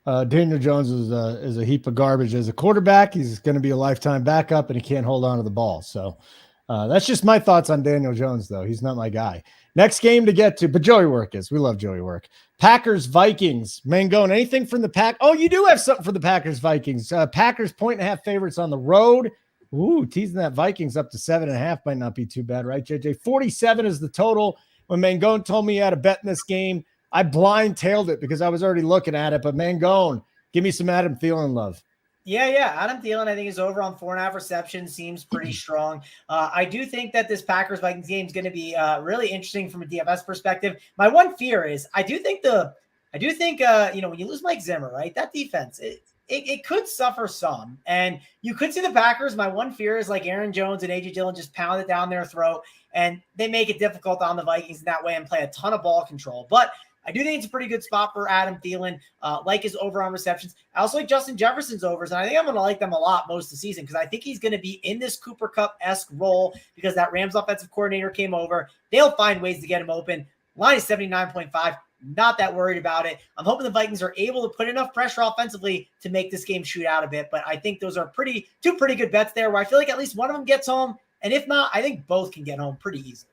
A: Daniel Jones is a heap of garbage as a quarterback. He's going to be a lifetime backup, and he can't hold on to the ball. So that's just my thoughts on Daniel Jones, though. He's not my guy. Next game to get to, but Joey Work is. We love Joey Work. Packers, Vikings. Mangone, anything from the Pack? Oh, you do have something for the Packers, Vikings. Packers 1.5 favorites on the road. Ooh, teasing that Vikings up to 7.5 might not be too bad, right, JJ? 47 is the total. When Mangone told me he had a bet in this game, I blind-tailed it because I was already looking at it. But Mangone, give me some Adam Thielen love.
C: Yeah. Adam Thielen, I think, is over on 4.5 receptions. Seems pretty strong. I do think that this Packers-Vikings game is going to be really interesting from a DFS perspective. My one fear is I do think when you lose Mike Zimmer, right, that defense, it could suffer some. And you could see the Packers. My one fear is like Aaron Jones and A.J. Dillon just pound it down their throat, and they make it difficult on the Vikings in that way and play a ton of ball control. But I do think it's a pretty good spot for Adam Thielen, like his over on receptions. I also like Justin Jefferson's overs, and I think I'm going to like them a lot most of the season because I think he's going to be in this Cooper Kupp-esque role because that Rams offensive coordinator came over. They'll find ways to get him open. Line is 79.5. Not that worried about it. I'm hoping the Vikings are able to put enough pressure offensively to make this game shoot out a bit, but I think those are two pretty good bets there where I feel like at least one of them gets home, and if not, I think both can get home pretty easily.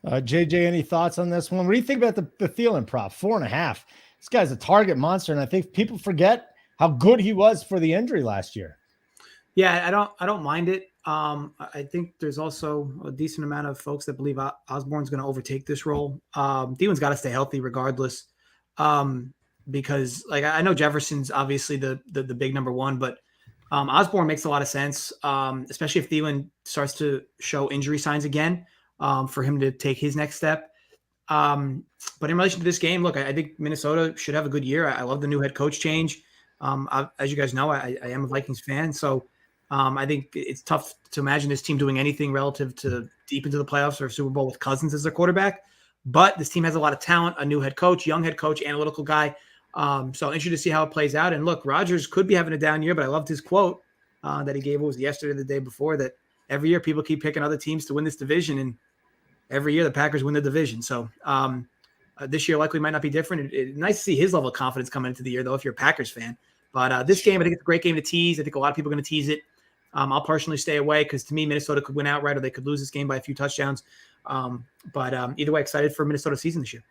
A: JJ, any thoughts on this one? What do you think about the Thielen prop? 4.5. This guy's a target monster, and I think people forget how good he was for the injury last year.
B: Yeah, I don't mind it. I think there's also a decent amount of folks that believe Osborne's going to overtake this role. Thielen's got to stay healthy regardless, because like I know Jefferson's obviously the big number one, but Osborne makes a lot of sense, especially if Thielen starts to show injury signs again, for him to take his next step. But in relation to this game, look, I think Minnesota should have a good year. I love the new head coach change. As you guys know, I am a Vikings fan, so I think it's tough to imagine this team doing anything relative to deep into the playoffs or Super Bowl with Cousins as their quarterback. But this team has a lot of talent, a new head coach, young head coach, analytical guy. So interested to see how it plays out. And look, Rodgers could be having a down year, but I loved his quote that he gave. It was yesterday or the day before, that every year people keep picking other teams to win this division, and every year the Packers win the division. So this year likely might not be different. It's nice to see his level of confidence coming into the year, though, if you're a Packers fan. But this game, I think it's a great game to tease. I think a lot of people are going to tease it. I'll personally stay away because to me, Minnesota could win outright or they could lose this game by a few touchdowns. But either way, excited for Minnesota season this year.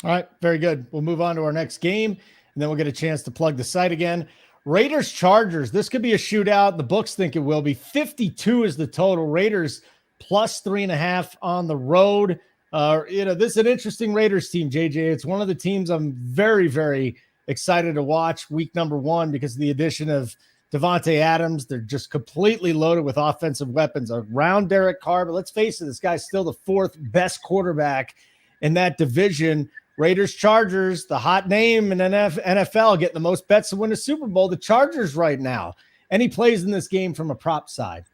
A: All right, very good. We'll move on to our next game, and then we'll get a chance to plug the site again. Raiders Chargers. This could be a shootout. The books think it will be. 52 is the total. Raiders plus 3.5 on the road. This is an interesting Raiders team, JJ. It's one of the teams I'm very, very excited to watch week number 1 because of the addition of Devontae Adams. They're just completely loaded with offensive weapons around Derek Carr. But let's face it, this guy's still the 4th best quarterback in that division. Raiders Chargers, the hot name in NFL, getting the most bets to win a Super Bowl. The Chargers right now. Any plays in this game from a prop side?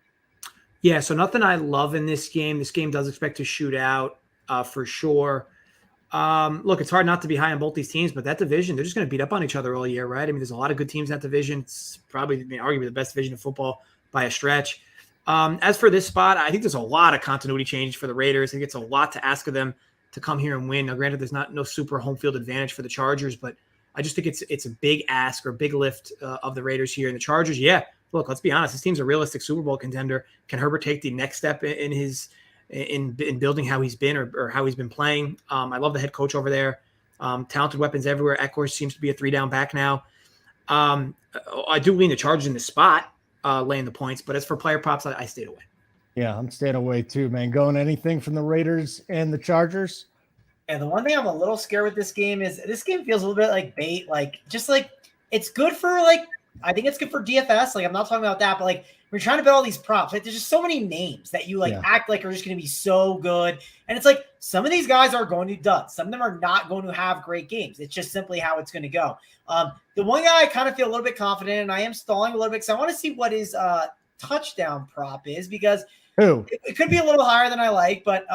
B: Yeah, so nothing I love in this game. This game does expect to shoot out for sure. Look, it's hard not to be high on both these teams, but that division, they're just going to beat up on each other all year, right? I mean, there's a lot of good teams in that division. It's probably, arguably the best division of football by a stretch. As for this spot, I think there's a lot of continuity change for the Raiders. I think it's a lot to ask of them to come here and win. Now, granted, there's no super home field advantage for the Chargers, but I just think it's a big ask or a big lift of the Raiders here. And the Chargers, yeah, look, let's be honest, this team's a realistic Super Bowl contender. Can Herbert take the next step in building how he's been or how he's been playing? I love the head coach over there. Talented weapons everywhere. Eckler seems to be a 3-down back now. I do lean the Chargers in the spot, laying the points, but as for player props, I stayed away.
A: Yeah, I'm staying away too, man. Going anything from the Raiders and the Chargers?
C: And the one thing I'm a little scared with this game is this game feels a little bit like bait, like just like it's good for I think it's good for DFS. Like I'm not talking about that, but like we're trying to bet all these props. Like there's just so many names that you act like are just going to be so good. And it's like some of these guys are going to dud. Some of them are not going to have great games. It's just simply how it's going to go. The one guy I kind of feel a little bit confident in, and I am stalling a little bit because I want to see what his touchdown prop is because it could be a little higher than I like, but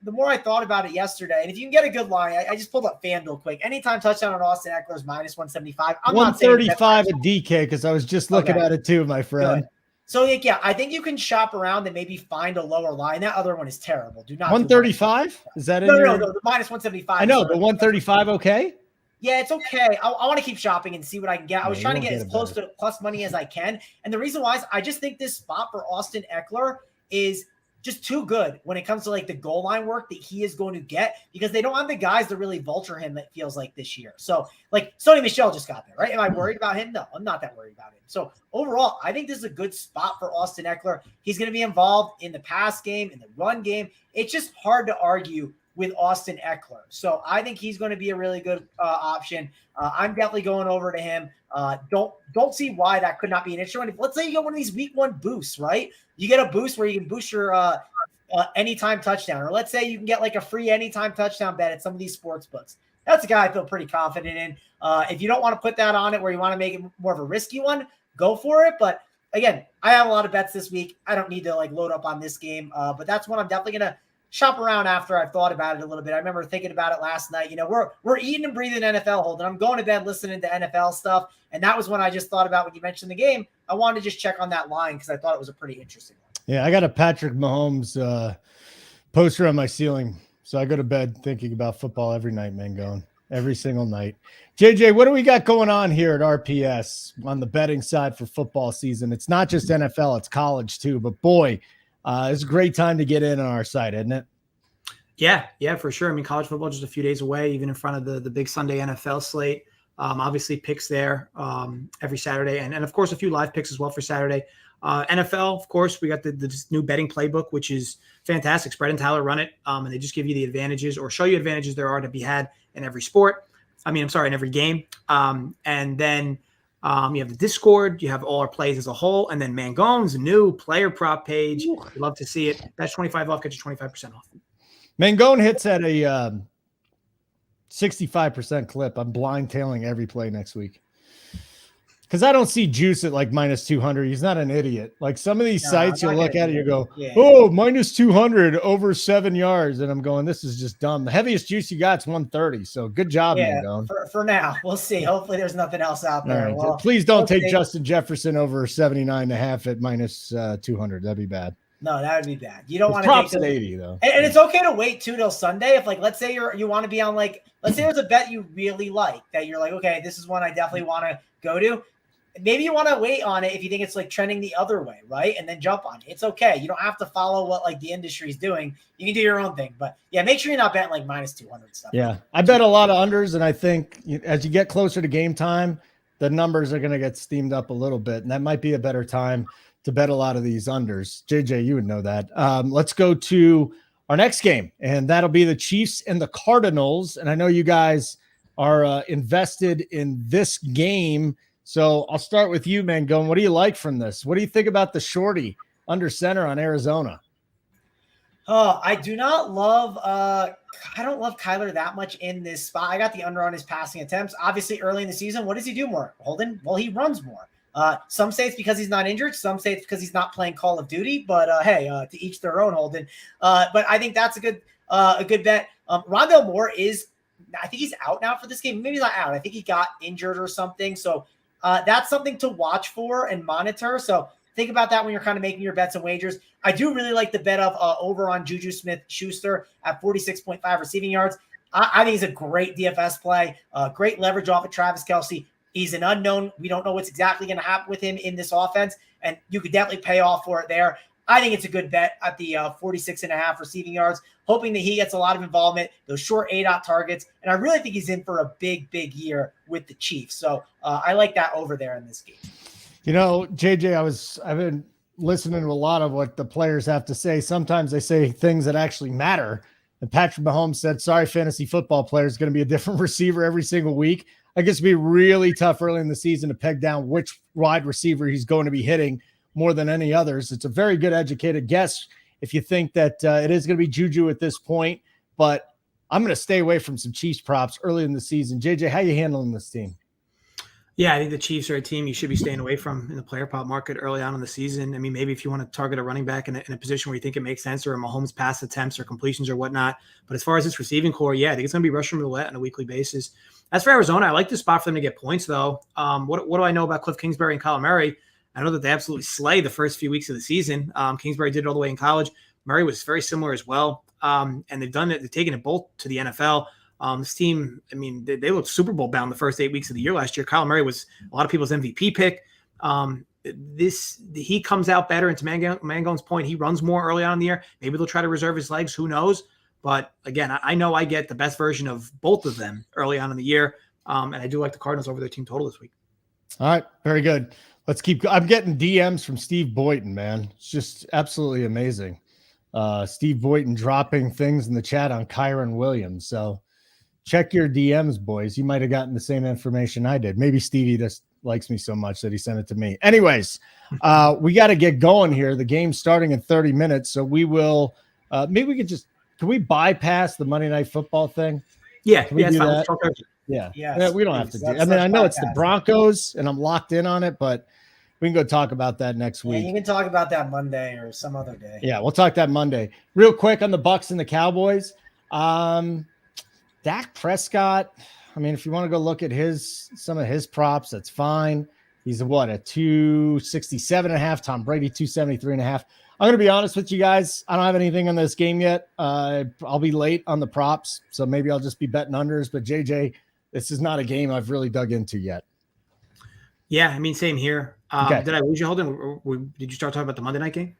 C: the more I thought about it yesterday, and if you can get a good line, I just pulled up FanDuel quick. Anytime touchdown on Austin Eckler is minus 175. I'm
A: 135 at DK because I was just looking at it too, my friend.
C: Good. So yeah, I think you can shop around and maybe find a lower line. That other one is terrible. Do not
A: 135. Is that
C: no, the minus 175?
A: I know, but 135 okay.
C: Yeah, it's okay. I want to keep shopping and see what I can get. I was trying to get as close to plus money as I can, and the reason why is I just think this spot for Austin Eckler is just too good when it comes to like the goal line work that he is going to get because they don't have the guys to really vulture him. It feels like this year. So like Sony Michel just got there, right? Am I worried about him? No, I'm not that worried about him. So overall, I think this is a good spot for Austin Eckler. He's going to be involved in the pass game, in the run game. It's just hard to argue with Austin Eckler. So I think he's going to be a really good option. I'm definitely going over to him. Don't see why that could not be an issue. And let's say you get one of these week 1 boosts, right? You get a boost where you can boost your anytime touchdown, or let's say you can get like a free anytime touchdown bet at some of these sports books. That's a guy I feel pretty confident in. If you don't want to put that on it where you want to make it more of a risky one, go for it. But again, I have a lot of bets this week. I don't need to like load up on this game, but that's one I'm definitely going to shop around after I've thought about it a little bit. I remember thinking about it last night. You know, we're eating and breathing NFL, Holden. I'm going to bed listening to NFL stuff. And that was when I just thought about when you mentioned the game. I wanted to just check on that line because I thought it was a pretty interesting one.
A: Yeah, I got a Patrick Mahomes poster on my ceiling. So I go to bed thinking about football every night, Mangone. Every single night. JJ, what do we got going on here at RPS on the betting side for football season? It's not just NFL, it's college too. But boy, it's a great time to get in on our site, isn't it?
B: Yeah, for sure. I mean, college football just a few days away, even in front of the big Sunday NFL slate. Obviously, picks there every Saturday, and of course, a few live picks as well for Saturday. NFL, of course, we got the new betting playbook, which is fantastic. Spread and Tyler run it, and they just give you the advantages or show you advantages there are to be had in every sport. In every game. And then you have the Discord, you have all our plays as a whole, and then Mangone's new player prop page. Love to see it. That's 25 off, get you 25% off.
A: Mangone hits at a 65% clip. I'm blind tailing every play next week. Because I don't see juice at like minus 200. He's not an idiot. Like some of these sites, you'll look at it, you go, minus 200 over 7 yards. And I'm going, this is just dumb. The heaviest juice you got is 130. So good job, Mangone.
C: For now. We'll see. Hopefully there's nothing else out there.
A: Right. Well, please don't take Justin Jefferson over 79.5 at minus 200. That'd be bad.
C: No, that would be bad. You don't want to
A: props at 80 though.
C: And it's okay to wait too till Sunday. If like, let's say you want to be on like, let's say there's a bet you really like that you're like, okay, this is one I definitely want to go to. Maybe you want to wait on it if you think it's like trending the other way, right? And then jump on it. It's okay. You don't have to follow what like the industry is doing. You can do your own thing. But yeah, make sure you're not betting like minus 200 stuff.
A: Yeah, I bet a lot of unders, and I think as you get closer to game time, the numbers are going to get steamed up a little bit, and that might be a better time to bet a lot of these unders. JJ, you would know that. Let's go to our next game, and that'll be the Chiefs and the Cardinals. And I know you guys are invested in this game. So I'll start with you, Mangone. What do you like from this? What do you think about the shorty under center on Arizona?
C: Oh, I do not love I don't love Kyler that much in this spot. I got the under on his passing attempts. Obviously, early in the season, what does he do more? Holden? Well, he runs more. Some say it's because he's not injured. Some say it's because he's not playing Call of Duty. But hey, to each their own, Holden. But I think that's a good bet. Rondale Moore is I think he's out now for this game. Maybe he's not out. I think he got injured or something. So that's something to watch for and monitor. So think about that when you're kind of making your bets and wagers. I do really like the bet of over on Juju Smith-Schuster at 46.5 receiving yards. I think he's a great DFS play, great leverage off of Travis Kelce. He's an unknown. We don't know what's exactly going to happen with him in this offense, and you could definitely pay off for it there. I think it's a good bet at the 46.5 receiving yards, hoping that he gets a lot of involvement, those short ADOT targets, and I really think he's in for a big, big year with the Chiefs. So I like that over there in this game.
A: You know, JJ, I've been listening to a lot of what the players have to say. Sometimes they say things that actually matter. And Patrick Mahomes said, sorry, fantasy football player is going to be a different receiver every single week. I guess it'd be really tough early in the season to peg down which wide receiver he's going to be hitting more than any others. It's a very good educated guess if you think that it is going to be Juju at this point, but I'm going to stay away from some Chiefs props early in the season. JJ, how you handling this team?
B: Yeah, I think the Chiefs are a team you should be staying away from in the player prop market early on in the season. I mean, maybe if you want to target a running back in a position where you think it makes sense, or a Mahomes pass attempts or completions or whatnot. But as far as this receiving core, yeah, I think it's going to be Russian roulette on a weekly basis. As for Arizona, I like the spot for them to get points, though. What do I know about Cliff Kingsbury and Kyler Murray? I know that they absolutely slay the first few weeks of the season. Kingsbury did it all the way in college. Murray was very similar as well. And they've done it. They've taken it both to the NFL. This team, I mean, they looked Super Bowl bound the first 8 weeks of the year last year. Kyler Murray was a lot of people's MVP pick. He comes out better. And to Mangone's point, he runs more early on in the year. Maybe they'll try to reserve his legs. Who knows? But again, I know I get the best version of both of them early on in the year. And I do like the Cardinals over their team total this week.
A: All right. Very good. Let's keep. I'm getting DMs from Steve Boyton, man. It's just absolutely amazing. Steve Boyton dropping things in the chat on Kyron Williams. So check your DMs, boys. You might have gotten the same information I did. Maybe Stevie just likes me so much that he sent it to me. Anyways, we got to get going here. The game's starting in 30 minutes. So we will, maybe we could can we bypass the Monday Night Football thing?
B: Yeah.
A: Can we do that? Yeah.
C: Yes,
A: we don't have to do it. I mean, I know it's the Broncos and I'm locked in on it, but we can go talk about that next week.
C: You can talk about that Monday or some other day.
A: Yeah, we'll talk that Monday. Real quick on the Bucs and the Cowboys. Dak Prescott, I mean, if you want to go look at some of his props, that's fine. He's a 267.5. Tom Brady, 273.5. I'm going to be honest with you guys. I don't have anything on this game yet. I'll be late on the props, so maybe I'll just be betting unders. But JJ, this is not a game I've really dug into yet.
B: Yeah, I mean, same here.
A: Okay.
B: Did I lose you, Holden? Did you start talking about the Monday night game?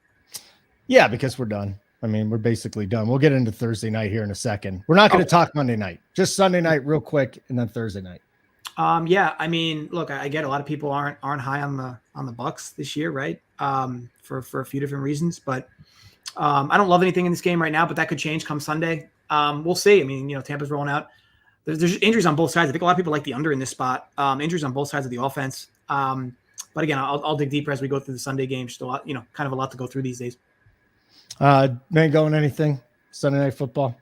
A: Yeah, because we're done. I mean, we're basically done. We'll get into Thursday night here in a second. We're not going to talk Monday night, just Sunday night real quick, and then Thursday night.
B: Yeah, I mean, look, I get a lot of people aren't high on the Bucs this year, right? For a few different reasons, but I don't love anything in this game right now, but that could change come Sunday. We'll see. I mean, Tampa's rolling out. There's injuries on both sides. I think a lot of people like the under in this spot. Injuries on both sides of the offense. But again, I'll dig deeper as we go through the Sunday game. Just a lot, kind of a lot to go through these days.
A: Mango, anything Sunday Night Football?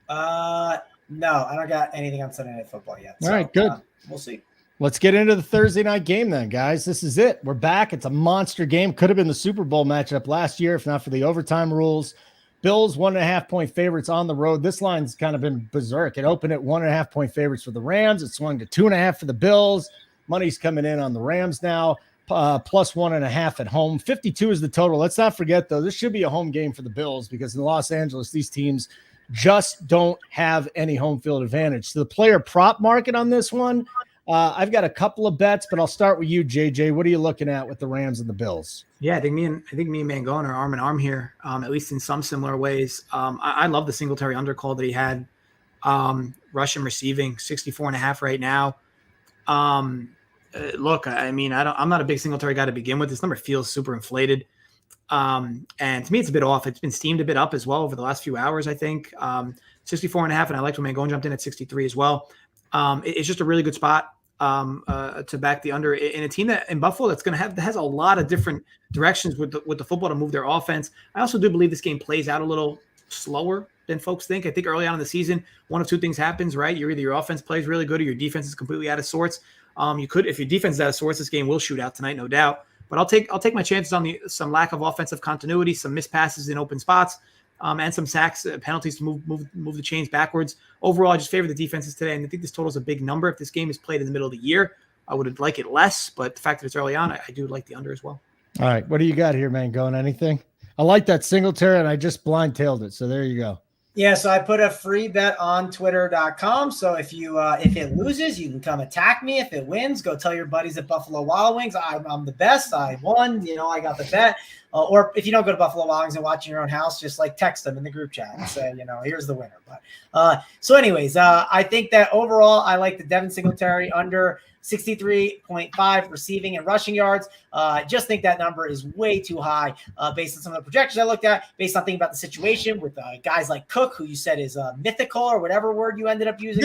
C: No, I don't got anything on Sunday Night Football yet.
A: All right, good.
C: We'll see.
A: Let's get into the Thursday night game then, guys. This is it. We're back. It's a monster game. Could have been the Super Bowl matchup last year if not for the overtime rules. Bills 1.5-point favorites on the road. This line's kind of been berserk. It opened at 1.5-point favorites for the Rams. It swung to 2.5 for the Bills. Money's coming in on the Rams now. Plus 1.5 at home. 52 is the total. Let's not forget, though, this should be a home game for the Bills because in Los Angeles, these teams just don't have any home field advantage. So the player prop market on this one, I've got a couple of bets, but I'll start with you, JJ. What are you looking at with the Rams and the Bills? Yeah,
B: I think me and Mangone are arm in arm here, at least in some similar ways. I love the Singletary undercall that he had. Russian receiving 64.5 right now. Look, I mean, I'm not a big Singletary guy to begin with. This number feels super inflated. And to me, it's a bit off. It's been steamed a bit up as well over the last few hours, I think. 64.5, and I liked when Mangone jumped in at 63 as well. It's just a really good spot to back the under in a team that in Buffalo that has a lot of different directions with the football to move their offense. I also do believe this game plays out a little slower than folks think. I think early on in the season, one of two things happens, right? Either your offense plays really good or your defense is completely out of sorts. If your defense is out of sorts, this game will shoot out tonight, no doubt. But I'll take my chances on some lack of offensive continuity, some missed passes in open spots, and some sacks, penalties to move the chains backwards. Overall, I just favor the defenses today, and I think this total is a big number. If this game is played in the middle of the year, I would like it less, but the fact that it's early on, I do like the under as well.
A: All right, what do you got here, man? Going anything? I like that Singletary, and I just blind-tailed it, so there you go.
C: Yeah, so I put a free bet on twitter.com. So if it loses, you can come attack me. If it wins, go tell your buddies at Buffalo Wild Wings, I'm the best. I won. I got the bet. Or if you don't go to Buffalo Wild Wings and watch in your own house, just like text them in the group chat and say, here's the winner. But so anyways, I think that overall, I like the Devin Singletary under 63.5 receiving and rushing yards. Just think that number is way too high based on some of the projections I looked at, based on thinking about the situation with guys like Cook, who you said is mythical or whatever word you ended up using.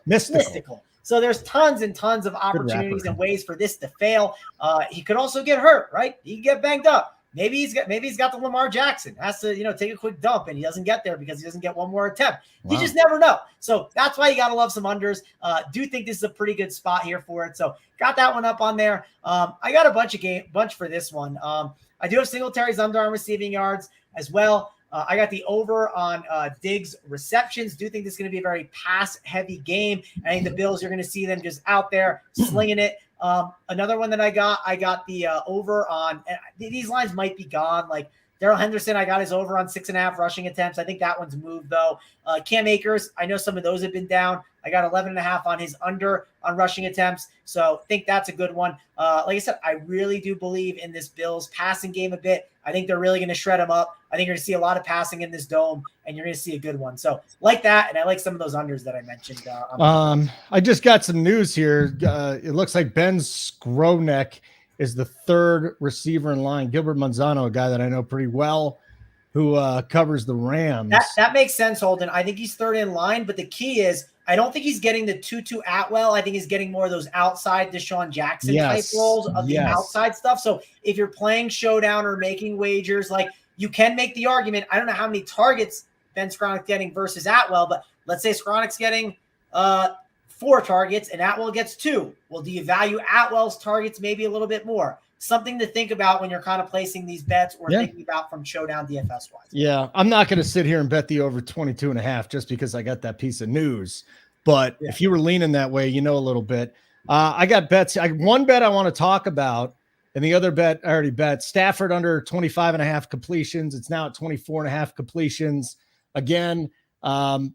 C: Mystical. So there's tons and tons of opportunities and ways for this to fail. He could also get hurt, right? He could get banged up. Maybe he's got the Lamar Jackson, has to, take a quick dump, and he doesn't get there because he doesn't get one more attempt. Wow. You just never know. So that's why you got to love some unders. Do think this is a pretty good spot here for it. So got that one up on there. I got a bunch for this one. I do have Singletary's under on receiving yards as well. I got the over on Diggs receptions. Do think this is going to be a very pass-heavy game. I think the Bills, you're going to see them just out there slinging it. Another one that I got the over on, these lines might be gone. Like Darrell Henderson, I got his over on 6.5 rushing attempts. I think that one's moved though. Cam Akers, I know some of those have been down. I got 11.5 on his under on rushing attempts. So think that's a good one. Like I said, I really do believe in this Bills passing game a bit. I think they're really going to shred them up. I think you're going to see a lot of passing in this dome, and you're going to see a good one. So like that, and I like some of those unders that I mentioned.
A: I just got some news here. It looks like Ben Skronek is the third receiver in line. Gilbert Manzano, a guy that I know pretty well, who covers the Rams.
C: That makes sense, Holden. I think he's third in line, but the key is I don't think he's getting the Tutu Atwell. I think he's getting more of those outside Deshaun Jackson type roles of the outside stuff. So if you're playing Showdown or making wagers, like you can make the argument. I don't know how many targets Ben Skronek's getting versus Atwell, but let's say Skronek's getting 4 targets and Atwell gets 2. Well, do you value Atwell's targets maybe a little bit more? Something to think about when you're kind of placing these bets or thinking about from Showdown DFS wise.
A: Yeah, I'm not going to sit here and bet the over 22.5 just because I got that piece of news. But if you were leaning that way, a little bit. I got bets. One bet I want to talk about, and the other bet I already bet. Stafford under 25.5 completions. It's now at 24.5 completions. Again,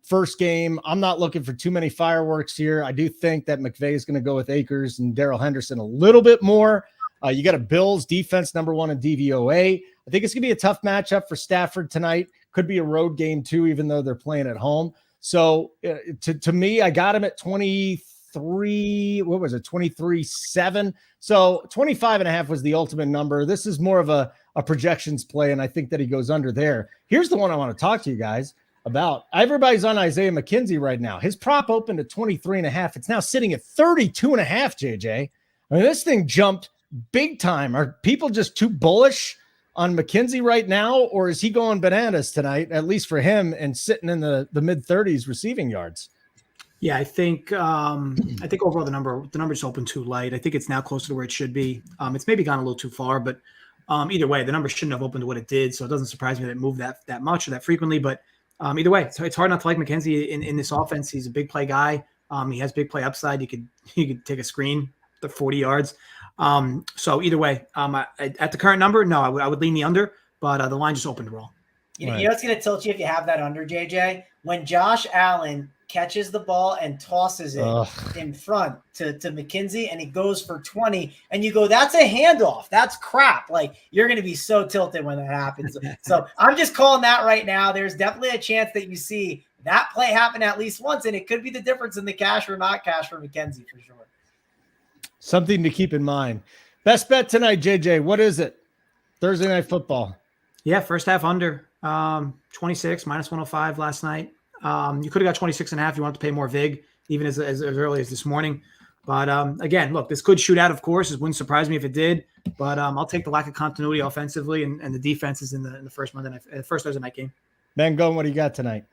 A: first game. I'm not looking for too many fireworks here. I do think that McVay is going to go with Akers and Darrell Henderson a little bit more. You got a Bills defense #1 in DVOA. I think it's going to be a tough matchup for Stafford tonight. Could be a road game too, even though they're playing at home. So to me, I got him at 23. What was it? 23.7. So 25.5 was the ultimate number. This is more of a projections play, and I think that he goes under there. Here's the one I want to talk to you guys about. Everybody's on Isaiah McKenzie right now. His prop opened at 23.5. It's now sitting at 32.5, JJ. I mean, this thing jumped big time. Are people just too bullish on McKenzie right now, or is he going bananas tonight, at least for him, and sitting in the mid-30s receiving yards?
B: Yeah, I think overall the number just opened too light. I think it's now closer to where it should be. It's maybe gone a little too far, but either way, the number shouldn't have opened to what it did. So it doesn't surprise me that it moved that much or that frequently. But either way, so it's hard not to like McKenzie in this offense. He's a big play guy. He has big play upside. You could take a screen to 40 yards. So either way, at the current number, no, I would lean the under, but the line just opened wrong.
C: You know what's going to tilt you if you have that under, JJ? When Josh Allen catches the ball and tosses it in front to McKenzie and he goes for 20 and you go, that's a handoff. That's crap. Like, you're going to be so tilted when that happens. So I'm just calling that right now. There's definitely a chance that you see that play happen at least once, and it could be the difference in the cash or not cash for McKenzie for sure.
A: Something to keep in mind. Best bet tonight, JJ. What is it? Thursday Night Football.
B: Yeah, first half under 26 minus 105 last night. You could have got 26.5. You want to pay more vig, even as early as this morning. But again, look, this could shoot out. Of course, it wouldn't surprise me if it did. But I'll take the lack of continuity offensively and the defenses in the first Thursday night game.
A: Mangone, what do you got tonight?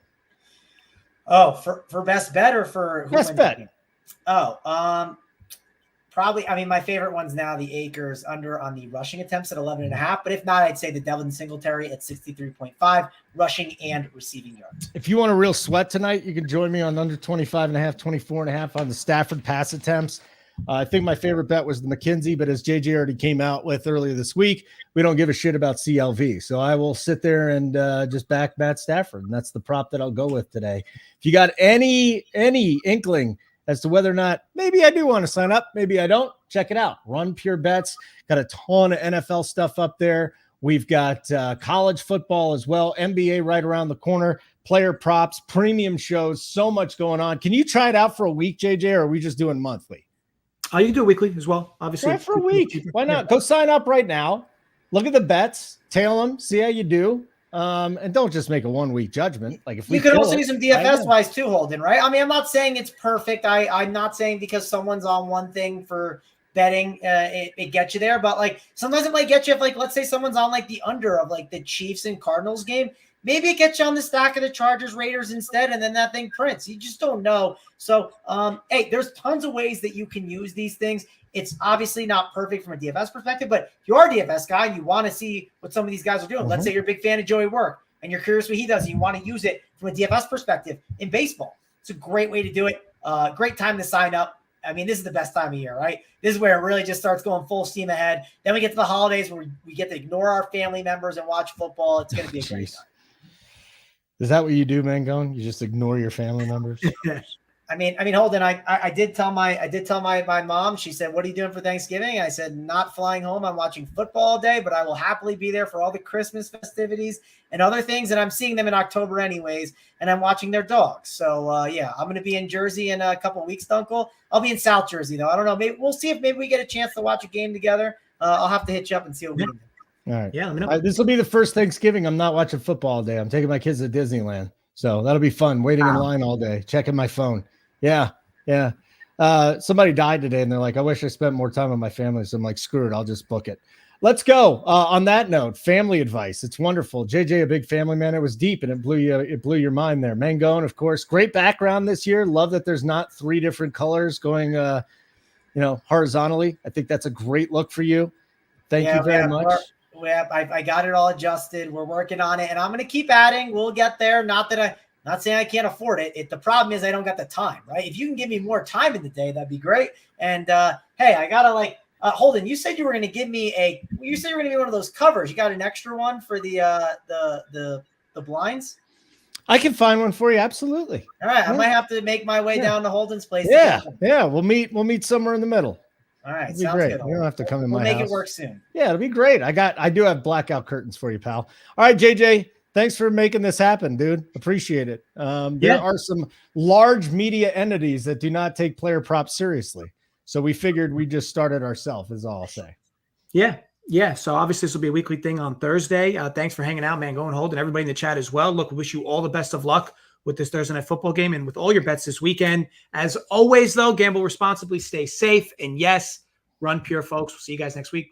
C: Oh, for best bet or for who
A: best bet?
C: Oh, probably, I mean, my favorite one's now the Akers under on the rushing attempts at 11.5. But if not, I'd say the Devin Singletary at 63.5 rushing and receiving yards.
A: If you want a real sweat tonight, you can join me on under 25.5, 24.5 on the Stafford pass attempts. I think my favorite bet was the McKenzie, but as JJ already came out with earlier this week, we don't give a shit about CLV. So I will sit there and just back Matt Stafford, and that's the prop that I'll go with today. If you got any inkling as to whether or not maybe I do want to sign up, maybe I don't, check it out. Run Pure Bets, got a ton of NFL stuff up there. We've got college football as well, NBA right around the corner, player props, premium shows, so much going on. Can you try it out for a week, JJ, or are we just doing monthly?
B: You can do it weekly as well, obviously.
A: Try for a week. Why not? Go sign up right now. Look at the bets, tail them, see how you do. And don't just make a 1 week judgment. Like if we
C: you could also do some DFS wise too, Holden, right? I mean, I'm not saying it's perfect. I'm not saying because someone's on one thing for betting, it gets you there. But like sometimes it might get you if like let's say someone's on like the under of like the Chiefs and Cardinals game. Maybe it gets you on the stack of the Chargers Raiders instead, and then that thing prints. You just don't know. So, hey, there's tons of ways that you can use these things. It's obviously not perfect from a DFS perspective, but if you are a DFS guy and you want to see what some of these guys are doing, let's say you're a big fan of Joey Work and you're curious what he does, and you want to use it from a DFS perspective in baseball. It's a great way to do it. Great time to sign up. I mean, this is the best time of year, right? This is where it really just starts going full steam ahead. Then we get to the holidays where we get to ignore our family members and watch football. It's going to be a great time.
A: Is that what you do, Mangone? You just ignore your family members?
C: I mean, Holden, I did tell my mom. She said, "What are you doing for Thanksgiving?" I said, "Not flying home. I'm watching football all day, but I will happily be there for all the Christmas festivities and other things. And I'm seeing them in October anyways, and I'm watching their dogs. So yeah, I'm going to be in Jersey in a couple of weeks, Dunkel. I'll be in South Jersey though. I don't know. Maybe we'll see if maybe we get a chance to watch a game together. I'll have to hit you up and see what we can do."
A: All right.
B: Yeah, let me know.
A: This will be the first Thanksgiving I'm not watching football all day. I'm taking my kids to Disneyland. So that'll be fun. Waiting in line all day, checking my phone. Yeah. Somebody died today, and they're like, "I wish I spent more time with my family." So I'm like, "Screw it, I'll just book it." Let's go. On that note, family advice. It's wonderful. JJ, a big family man. It was deep, and it blew your mind there. Mangone, of course, great background this year. Love that there's not 3 different colors going, horizontally. I think that's a great look for you. Thank you very much.
C: I got it all adjusted. We're working on it, and I'm going to keep adding. We'll get there. Not saying I can't afford it. The problem is I don't got the time, right? If you can give me more time in the day, that'd be great. And hey, I gotta Holden, you said you were going to give me one of those covers. You got an extra one for the blinds?
A: I can find one for you. Absolutely.
C: All right. I might have to make my way down to Holden's place.
A: Yeah. We'll meet somewhere in the middle.
C: All right.
A: Sounds great. You don't have to come in my house.
C: We'll make it work soon.
A: Yeah, it'll be great. I do have blackout curtains for you, pal. All right, JJ, thanks for making this happen, dude. Appreciate it. There are some large media entities that do not take player props seriously. So we figured we just started ourselves, is all I'll say.
B: Yeah. So obviously this will be a weekly thing on Thursday. Thanks for hanging out, man. Go and hold, and everybody in the chat as well. Look, we wish you all the best of luck with this Thursday night football game and with all your bets this weekend. As always, though, gamble responsibly, stay safe, and yes, run pure, folks. We'll see you guys next week.